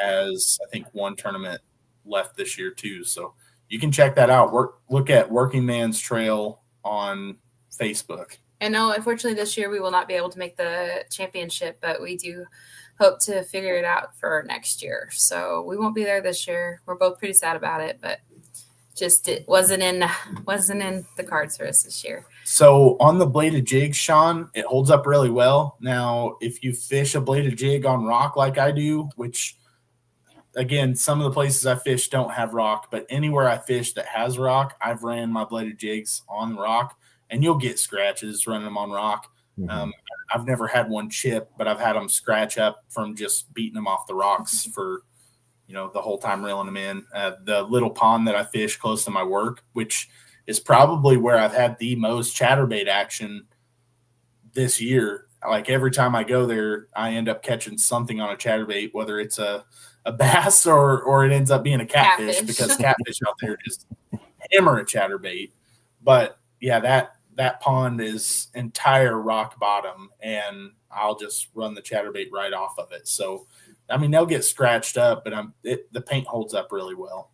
has, I think, one tournament left this year too. So you can check that out. Look at Working Man's Trail on Facebook. And no, unfortunately this year we will not be able to make the championship, but we do hope to figure it out for next year. So we won't be there this year. We're both pretty sad about it, but just it wasn't in the cards for us this year. So on the bladed jig, Sean, it holds up really well. Now, if you fish a bladed jig on rock like I do, which again, some of the places I fish don't have rock, but anywhere I fish that has rock, I've ran my bladed jigs on rock, and you'll get scratches running them on rock. I've never had one chip, but I've had them scratch up from just beating them off the rocks for, the whole time reeling them in. The little pond that I fish close to my work, which is probably where I've had the most chatterbait action this year. Like every time I go there, I end up catching something on a chatterbait, whether it's a bass or it ends up being a catfish. Because catfish out there just hammer a chatterbait. But yeah, that pond is entire rock bottom, and I'll just run the chatterbait right off of it. So, I mean, they'll get scratched up, but the paint holds up really well.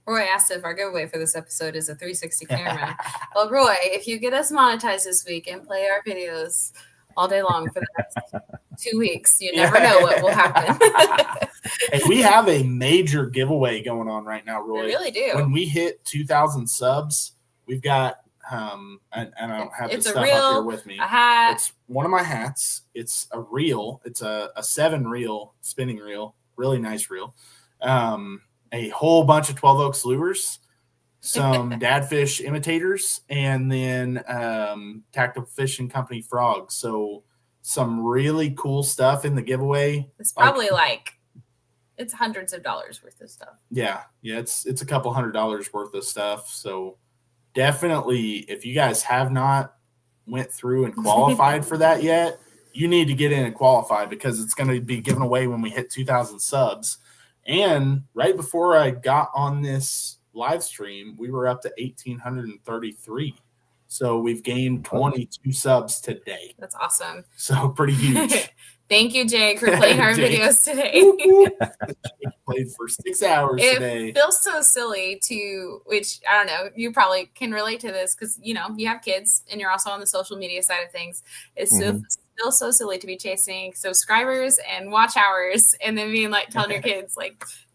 Roy asked if our giveaway for this episode is a 360 camera. Well, Roy, if you get us monetized this week and play our videos all day long for the next 2 weeks, you never know what will happen. Hey, we have a major giveaway going on right now, Roy. We really do. When we hit 2,000 subs, we've got and I don't have the stuff up here with me. A hat. It's one of my hats. It's a reel. It's a 7-reel spinning reel. Really nice reel. A whole bunch of 12 Oaks lures, some Dadfish imitators, and then Tactical Fishing Company frogs. So some really cool stuff in the giveaway. It's probably it's hundreds of dollars worth of stuff. Yeah, it's a couple $100 worth of stuff. So definitely, if you guys have not went through and qualified for that yet, you need to get in and qualify because it's going to be given away when we hit 2,000 subs. And right before I got on this live stream, we were up to 1,833. So we've gained 22 subs today. That's awesome. So pretty huge. Thank you, Jake, for playing our videos today. Jake played for 6 hours today. It feels so silly which I don't know, you probably can relate to this because, you have kids and you're also on the social media side of things. It's still so silly to be chasing subscribers and watch hours and then being telling your kids,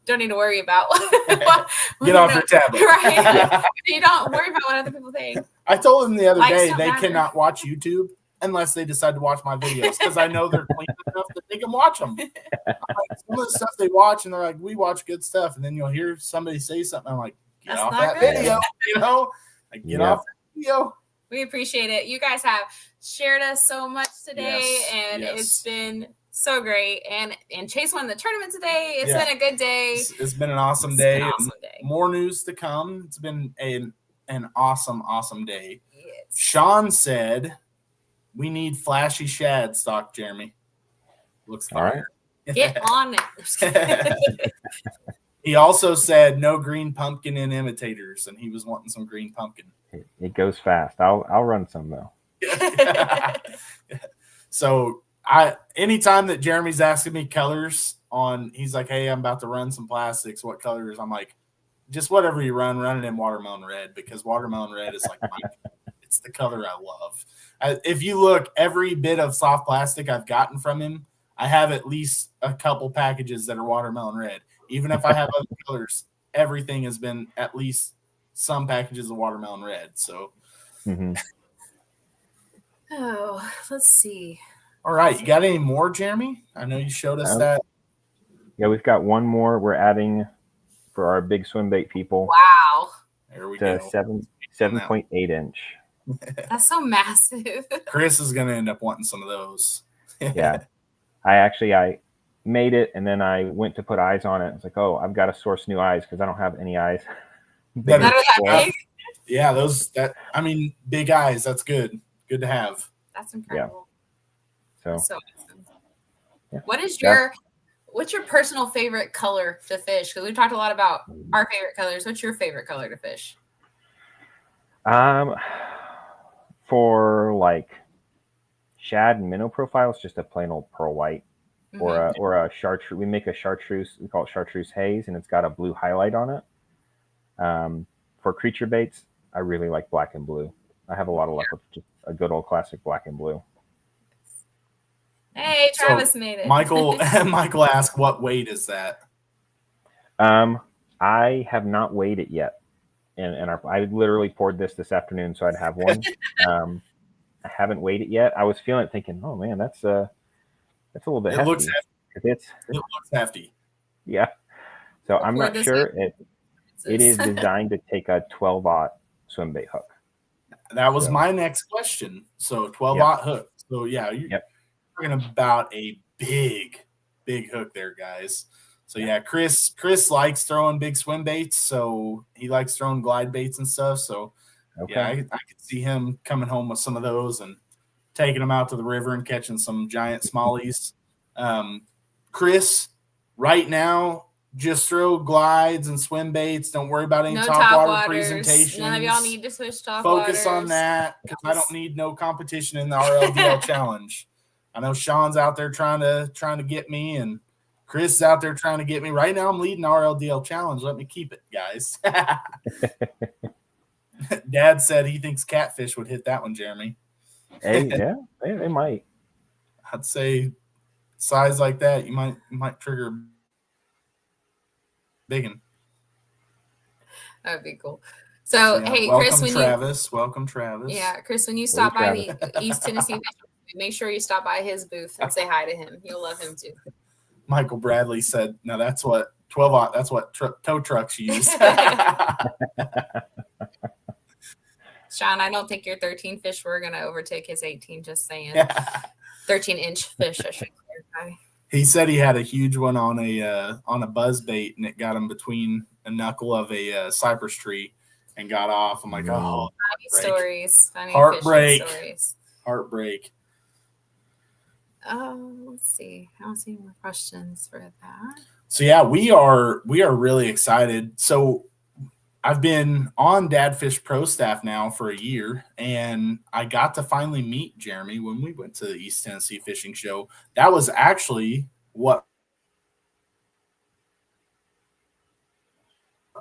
don't need to worry about get off your tablet. Right. You don't worry about what other people think. I told them the other day they cannot watch YouTube unless they decide to watch my videos because I know they're clean enough that they can watch them. Some of the stuff they watch and they're like, we watch good stuff, and then you'll hear somebody say something. I'm like, get off that video, get off that video. We appreciate it. You guys have shared us so much today, and it's been so great. And Chase won the tournament today. It's been a good day. It's been an awesome day. More news to come. It's been an awesome day. Yes. Sean said we need flashy shad stock, Jeremy. Looks All right. fire. Get on it. He also said no green pumpkin in imitators, and he was wanting some green pumpkin. It goes fast. I'll run some though. So anytime that Jeremy's asking me colors he's like, hey, I'm about to run some plastics. What colors? I'm like, just whatever you run it in watermelon red, because watermelon red is like it's the color I love. If you look, every bit of soft plastic I've gotten from him, I have at least a couple packages that are watermelon red. Even if I have other colors, everything has been at least some packages of watermelon red. So, Oh, let's see. All right, you got any more, Jeremy? I know you showed us that. Yeah, we've got one more. We're adding for our big swim bait people. Wow. There we to go. 7.8 inch. That's so massive. Chris is going to end up wanting some of those. Yeah. I made it, and then I went to put eyes on it. It's like, oh, I've got to source new eyes because I don't have any eyes. That are that big? Yeah, big eyes. That's good. Good to have. That's incredible. Yeah. So awesome. Yeah. What's your personal favorite color to fish? Because we've talked a lot about our favorite colors. What's your favorite color to fish? For like shad and minnow profiles, just a plain old pearl white. Or a chartreuse. We make a chartreuse. We call it chartreuse haze, and it's got a blue highlight on it. For creature baits, I really like black and blue. I have a lot of luck with just a good old classic black and blue. Hey, Travis made it. Michael asked, "What weight is that?" I have not weighed it yet, and I literally poured this afternoon, so I'd have one. I haven't weighed it yet. I was feeling it, thinking, "Oh man, that's a little bit hefty." Looks hefty. It looks hefty. Yeah. So I'm not sure. It is designed to take a 12-aught swim bait hook. That was my next question. So 12-aught hook. So yeah, you're talking about a big hook there, guys. So yeah, Chris likes throwing big swim baits. So he likes throwing glide baits and stuff. So yeah, I could see him coming home with some of those and taking them out to the river and catching some giant smallies. Chris, right now, just throw glides and swim baits. Don't worry about any top water presentations. None of y'all need to switch top Focus on that, because I don't need no competition in the RLDL challenge. I know Sean's out there trying to get me, and Chris is out there trying to get me. Right now, I'm leading the RLDL challenge. Let me keep it, guys. Dad said he thinks catfish would hit that one, Jeremy. Hey, yeah, they might. I'd say size like that, you might trigger a big one. That would be cool. So hey, Chris, welcome Travis. Yeah, Chris, when you stop by the East Tennessee, make sure you stop by his booth and say hi to him. You'll love him too. Michael Bradley said, "No, that's what 12-aught. That's what tow trucks use." Sean, I don't think your 13 fish were gonna overtake his 18. Just saying, 13-inch fish. I should clarify. He said he had a huge one on a buzz bait, and it got him between a knuckle of a cypress tree and got off. I'm like, oh, funny stories, funny heartbreak, stories. Heartbreak. Let's see. I don't see any more questions for that. So yeah, we are really excited. So I've been on Dadfish Pro staff now for a year, and I got to finally meet Jeremy when we went to the East Tennessee Fishing Show. That was actually what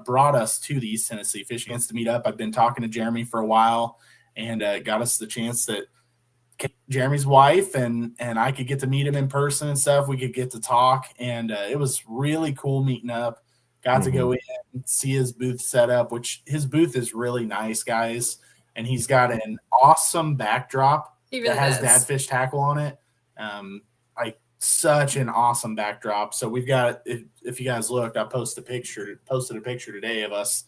brought us to the East Tennessee Fishing to meet up. I've been talking to Jeremy for a while, and got us the chance that Jeremy's wife and I could get to meet him in person and stuff. We could get to talk, and it was really cool meeting up. Got to go in and see his booth set up, which his booth is really nice, guys. And he's got an awesome backdrop that has Dadfish tackle on it. Like such an awesome backdrop. So we've got, if you guys looked, I posted a picture today of us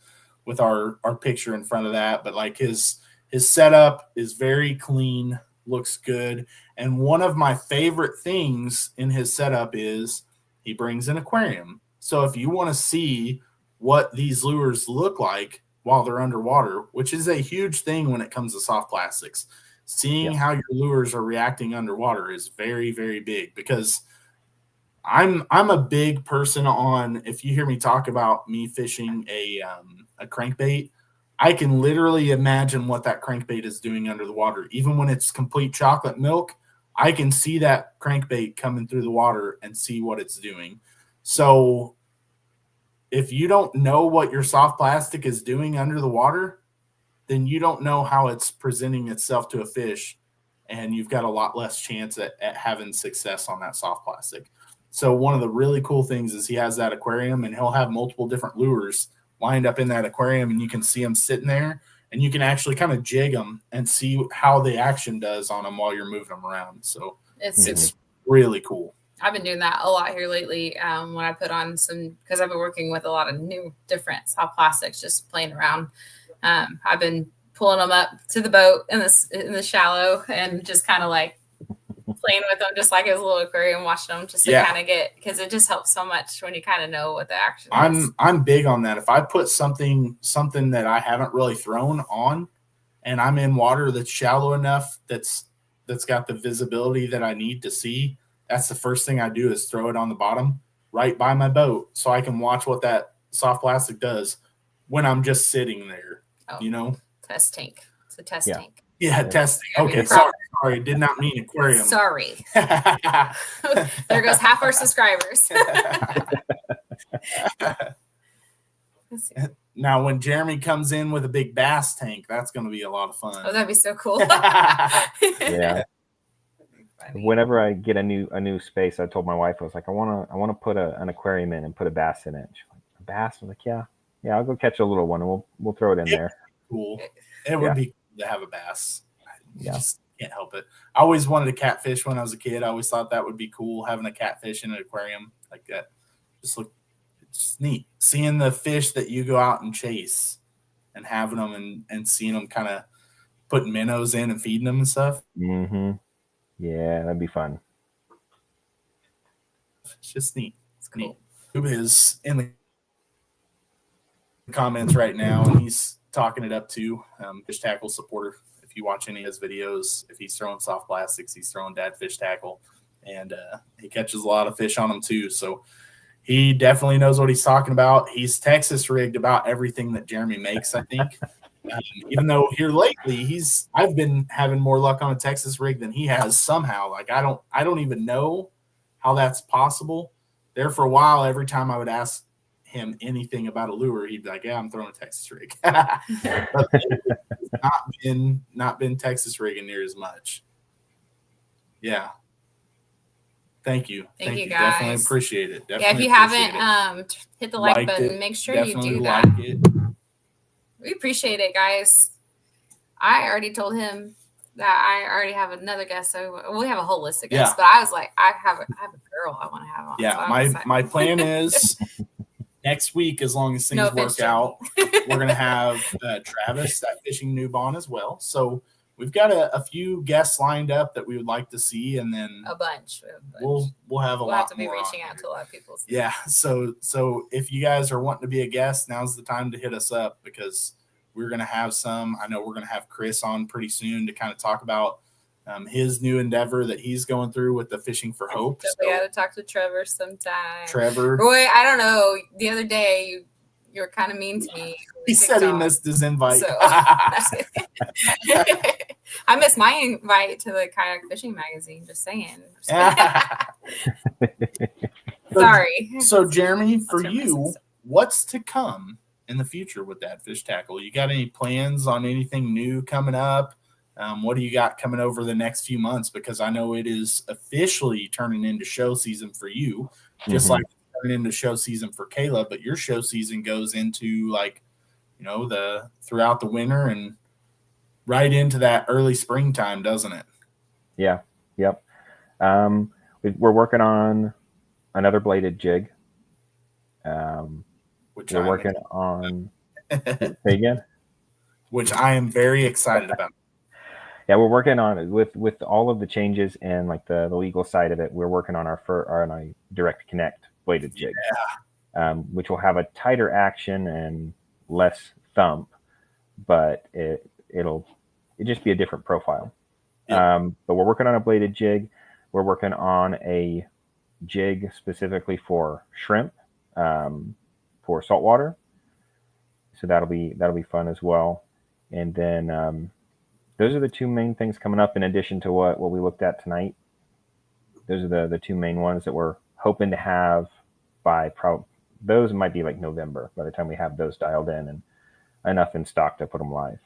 with our picture in front of that. But like his setup is very clean, looks good. And one of my favorite things in his setup is he brings an aquarium. So if you want to see what these lures look like while they're underwater, which is a huge thing when it comes to soft plastics, seeing how your lures are reacting underwater is very, very big, because I'm a big person on, if you hear me talk about me fishing a crankbait, I can literally imagine what that crankbait is doing under the water. Even when it's complete chocolate milk, I can see that crankbait coming through the water and see what it's doing. So if you don't know what your soft plastic is doing under the water, then you don't know how it's presenting itself to a fish, and you've got a lot less chance at having success on that soft plastic. So one of the really cool things is he has that aquarium, and he'll have multiple different lures lined up in that aquarium, and you can see them sitting there, and you can actually kind of jig them and see how the action does on them while you're moving them around. So it's really cool. I've been doing that a lot here lately. When I put on some, because I've been working with a lot of new different soft plastics, just playing around. I've been pulling them up to the boat in the shallow and just kind of like playing with them, just like as a little aquarium, watching them just to kind of get, because it just helps so much when you kind of know what the action is. I'm big on that. If I put something that I haven't really thrown on, and I'm in water that's shallow enough that's got the visibility that I need to see, that's the first thing I do is throw it on the bottom right by my boat so I can watch what that soft plastic does when I'm just sitting there. Test tank. It's a test tank. Yeah, testing. Okay, sorry. Did not mean aquarium. Sorry. There goes half our subscribers. Now, when Jeremy comes in with a big bass tank, that's going to be a lot of fun. Oh, that'd be so cool. Yeah. Whenever I get a new space, I told my wife, I was like, I want to put an aquarium in and put a bass in it. She's like, a bass? I was like, yeah, I'll go catch a little one and we'll throw it in there. Cool. It would be cool to have a bass. You just can't help it. I always wanted a catfish when I was a kid. I always thought that would be cool, having a catfish in an aquarium like that. It's neat. Seeing the fish that you go out and chase and having them and seeing them kind of putting minnows in and feeding them and stuff. Mm-hmm. Yeah, that'd be fun. It's just neat. It's cool. Who is in the comments right now, and he's talking it up too. Fish tackle supporter. If you watch any of his videos, if he's throwing soft plastics, he's throwing dad fish tackle, and he catches a lot of fish on them too. So he definitely knows what he's talking about. He's Texas rigged about everything that Jeremy makes, I think. Even though here lately I've been having more luck on a Texas rig than he has somehow. Like I don't even know how that's possible. There for a while, every time I would ask him anything about a lure, he'd be like, "Yeah, I'm throwing a Texas rig." But not been Texas rigging near as much. Yeah. Thank you. Thank you, guys. Definitely appreciate it. If you haven't hit the like button, make sure you do that. We appreciate it, guys. I already told him that I already have another guest, so we have a whole list of guests. But I was like, I have a girl I want to have on. Yeah, so my plan is next week, as long as things work out, we're gonna have Travis, that fishing noob, on as well. So we've got a few guests lined up that we would like to see, and then a bunch. We'll have a lot. We'll have to be reaching out to a lot of people. Yeah. So if you guys are wanting to be a guest, now's the time to hit us up, because we're going to have some. I know we're going to have Chris on pretty soon to kind of talk about his new endeavor that he's going through with the Fishing for Hope. So we got to talk to Trevor sometime. Trevor. Roy, I don't know. The other day you were kind of mean to me. He said he missed his invite. So, I missed my invite to the Kayak Fishing Magazine. Just saying. Sorry. So Jeremy, for you, what's to come in the future with that fish tackle? You got any plans on anything new coming up? What do you got coming over the next few months? Because I know it is officially turning into show season for you, just like turning into show season for Kayla. But your show season goes into throughout the winter and right into that early springtime, doesn't it? Yeah. Yep. We're working on another bladed jig. Which we're working on. Say again. Which I am very excited about. Yeah, we're working on it with all of the changes and like the legal side of it. We're working on our direct connect bladed jig, which will have a tighter action and less thump, but it'll just be a different profile. But we're working on a bladed jig. We're working on a jig specifically for shrimp, for saltwater. So that'll be fun as well. And then those are the two main things coming up in addition to what we looked at tonight. Those are the two main ones that we're hoping to have by those might be like November by the time we have those dialed in and enough in stock to put them live.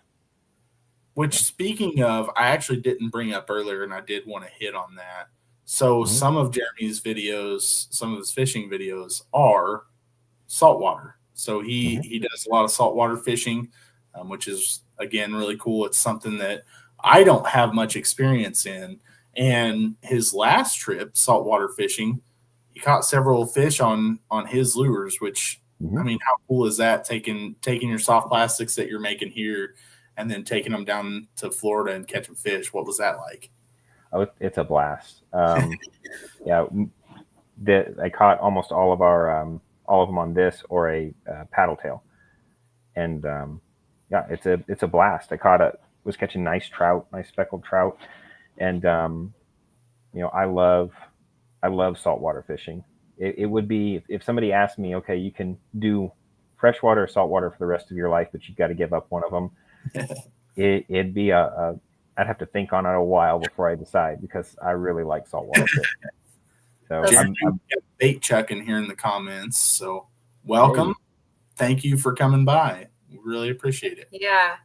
Which, speaking of, I actually didn't bring up earlier, and I did want to hit on that. So some of Jeremy's videos, some of his fishing videos are saltwater. So he does a lot of saltwater fishing, which is, again, really cool. It's something that I don't have much experience in. And his last trip, saltwater fishing, he caught several fish on his lures, which, I mean, how cool is that? Taking your soft plastics that you're making here and then taking them down to Florida and catching fish. What was that like? Oh, it's a blast. Yeah, I caught almost all of them on this or a paddle tail, and yeah, it's a blast. Was catching nice trout, nice speckled trout, and I love saltwater fishing. It would be if somebody asked me, okay, you can do freshwater or saltwater for the rest of your life, but you've got to give up one of them. It'd be I'd have to think on it a while before I decide because I really like saltwater fishing. So I'm bait chucking here in the comments. So welcome. Hey. Thank you for coming by. We really appreciate it. Yeah.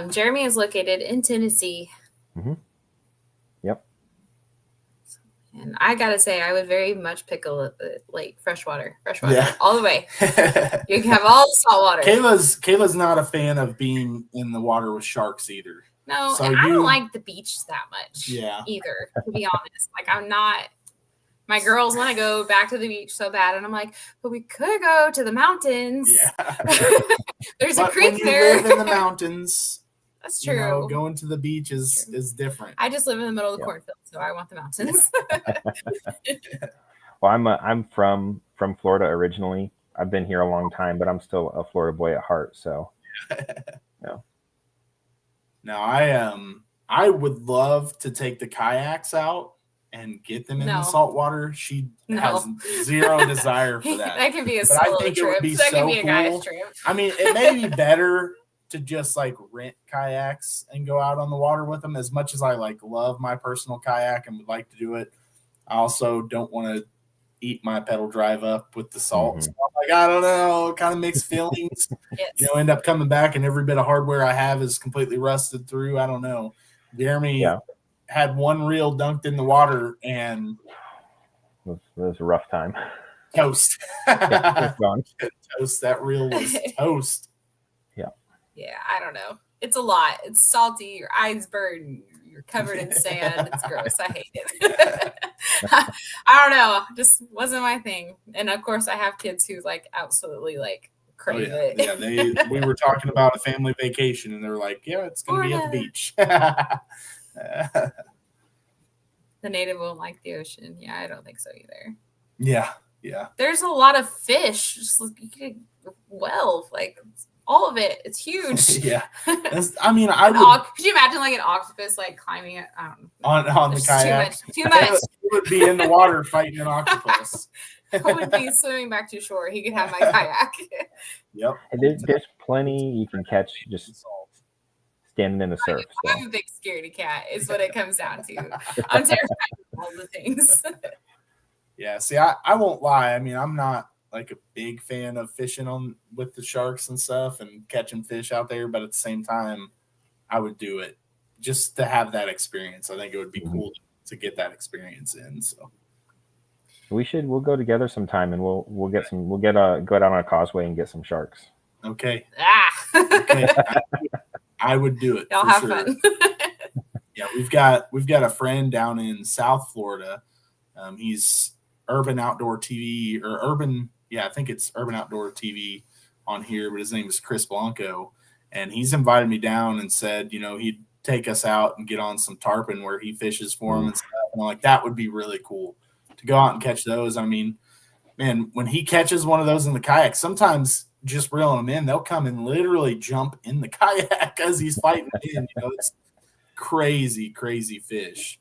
Jeremy is located in Tennessee. Yep. And I gotta say, I would very much pick like freshwater, all the way. You can have all the salt water. Kayla's not a fan of being in the water with sharks either. No, so and I don't like the beach that much. Either, to be honest. Like I'm not. My girls want to go back to the beach so bad, and I'm like, but we could go to the mountains. Yeah. There's a creek when there. You live in the mountains. That's true. Going to the beach is different. I just live in the middle of the cornfield, so I want the mountains. Well, I'm from Florida originally. I've been here a long time, but I'm still a Florida boy at heart. So, no. Now I would love to take the kayaks out and get them in the salt water. She has zero desire for that. That can be a solo trip. It would be that so can be a cool. guy's trip. I mean, it may be better to just like rent kayaks and go out on the water with them. As much as I love my personal kayak and would like to do it, I also don't want to eat my pedal drive up with the salt. So I'm like, I don't know, kind of mixed feelings. Yes. End up coming back and every bit of hardware I have is completely rusted through. I don't know. Jeremy had one reel dunked in the water and it was a rough time. Toast. It's gone. Toast. That reel was toast. Yeah, I don't know. It's a lot. It's salty. Your eyes burn. You're covered in sand. It's gross. I hate it. I don't know. Just wasn't my thing. And of course, I have kids who absolutely crave it. Yeah, we were talking about a family vacation, and they're like, "Yeah, it's going to be at the beach." The native won't like the ocean. Yeah, I don't think so either. Yeah. There's a lot of fish. Just all of it. It's huge. Yeah. I mean, could you imagine an octopus climbing it? I don't know. On the kayak. Too much. It would be in the water fighting an octopus. I would be swimming back to shore. He could have my kayak. Yep. There's plenty you can catch just standing in the surf. So. I'm a big scaredy cat is what it comes down to. I'm terrified of all the things. Yeah. See, I won't lie. I mean, I'm not a big fan of fishing with the sharks and stuff and catching fish out there, but at the same time, I would do it just to have that experience. I think it would be cool to get that experience in. So we'll go together sometime and we'll go down on a causeway and get some sharks. Okay. Okay. I would do it. Y'all have fun. Yeah, we've got a friend down in South Florida. He's Urban Outdoor TV I think it's Urban Outdoor TV on here, but his name is Chris Blanco. And he's invited me down and said, he'd take us out and get on some tarpon where he fishes for him and stuff. And I'm like, that would be really cool to go out and catch those. I mean, man, when he catches one of those in the kayak, sometimes just reeling them in, they'll come and literally jump in the kayak as he's fighting in. It's crazy, crazy fish.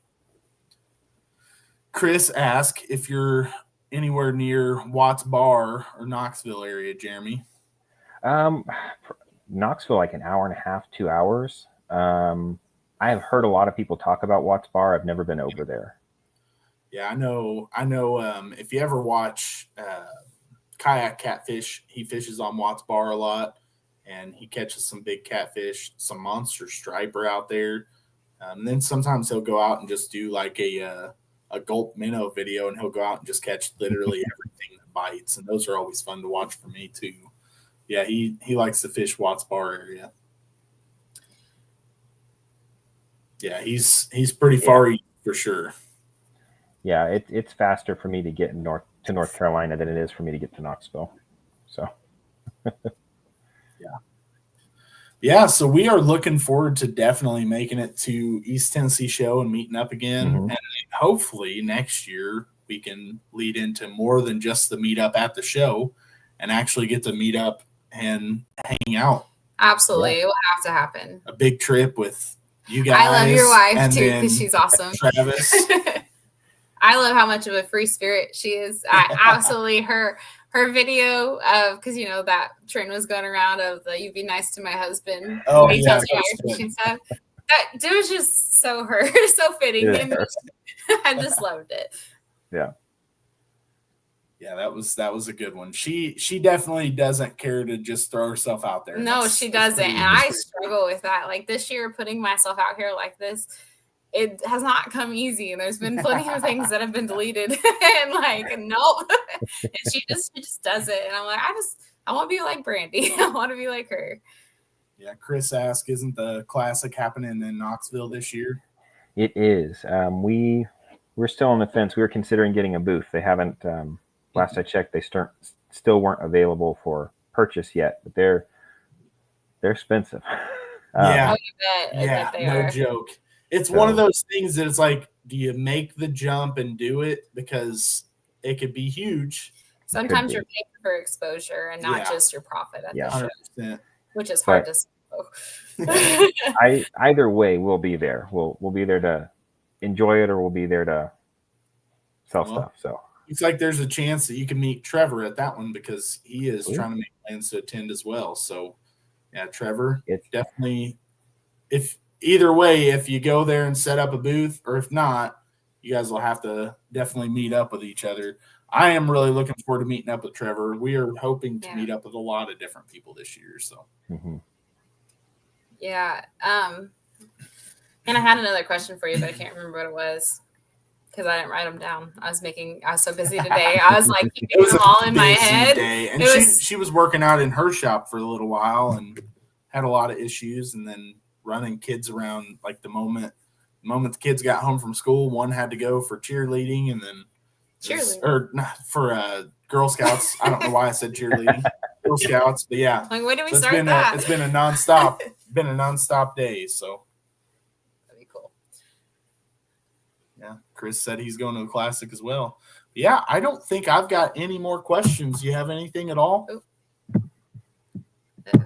Chris asked if you're anywhere near Watts Bar or Knoxville area, Jeremy. Knoxville, like an hour and a half, 2 hours. I have heard a lot of people talk about Watts Bar. I've never been over there. Yeah, I know. If you ever watch Kayak Catfish, he fishes on Watts Bar a lot, and he catches some big catfish, some monster striper out there. Then sometimes he'll go out and just do like a gulp minnow video, and he'll go out and just catch literally everything that bites, and those are always fun to watch for me too. Yeah, he likes to fish Watts Bar area. Yeah, he's pretty far east for sure. Yeah, it's faster for me to get North Carolina than it is for me to get to Knoxville. So Yeah, so we are looking forward to definitely making it to East Tennessee Show and meeting up again. Mhm. And hopefully next year we can lead into more than just the meetup at the show and actually get to meet up and hang out. Absolutely. It will have to happen. A big trip with you guys. I love your wife and too, then because she's awesome. Travis. I love how much of a free spirit she is. I absolutely her video of, because you know that trend was going around of the "you be nice to my husband" Oh, when he yeah, tells you about your fishing stuff. That it was just so her, so fitting, Yeah. and I just loved it. yeah, that was a good one. She definitely doesn't care to just throw herself out there. No, she doesn't, and I struggle with that. Like this year, putting myself out here like this, it has not come easy, and there's been plenty of things that have been deleted, and like nope. And she just does it, and I'm like, I want to be like Brandy. I want to be like her. Yeah, Chris asked, isn't the classic happening in Knoxville this year? it is. We're still on the fence. We were considering getting a booth. They haven't. Last I checked, they still weren't available for purchase yet, but they're expensive. Yeah, I bet they no are. joke. It's one of those things that it's like, do you make the jump and do it because it could be huge? Sometimes you're paying for exposure and not just your profit at the show, 100%. which is hard to swallow. Either way, we'll be there. We'll be there to enjoy it, or we'll be there to sell stuff. So it's like there's a chance that you can meet Trevor at that one because he is trying to make plans to attend as well. So yeah, Trevor, it's definitely, if either way, if you go there and set up a booth, or if not, you guys will have to definitely meet up with each other. I am really looking forward to meeting up with Trevor. We are hoping to meet up with a lot of different people this year. So yeah. And I had another question for you, but I can't remember what it was because I didn't write them down. I was so busy today. I was like keeping them all in my head. And she was working out in her shop for a little while and had a lot of issues, and then running kids around. Like the moment the kids got home from school, one had to go for cheerleading, and then for Girl Scouts. I don't know why I said cheerleading. Girl Scouts, but yeah. Like, when do we start that? It's been a nonstop day. So that'd be cool. Yeah, Chris said he's going to the Classic as well. Yeah, I don't think I've got any more questions. You have anything at all? There we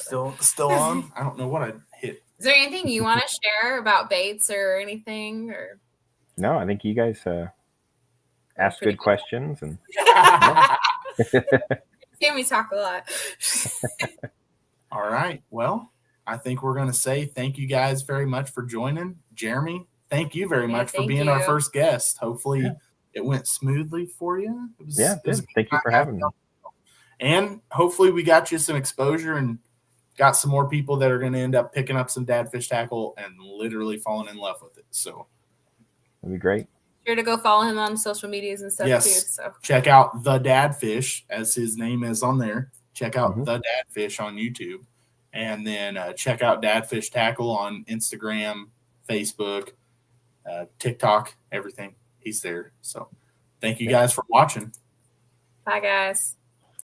go. Still on? I don't know what I hit. Is there anything you want to share about baits or anything? Or no, I think you guys asked good questions, and hear me talk a lot. All right. Well, I think we're going to say thank you guys very much for joining. Jeremy, thank you very much for being our first guest. Hopefully it went smoothly for you. Thank you for having me. And hopefully we got you some exposure and got some more people that are going to end up picking up some dad fish tackle and literally falling in love with it. So that'd be great. Sure to go follow him on social medias and stuff too. So check out The Dad Fish, as his name is on there. Check out The Dad Fish on YouTube, and then check out Dad Fish Tackle on Instagram, Facebook, TikTok, everything. He's there. So thank you guys for watching. Bye, guys.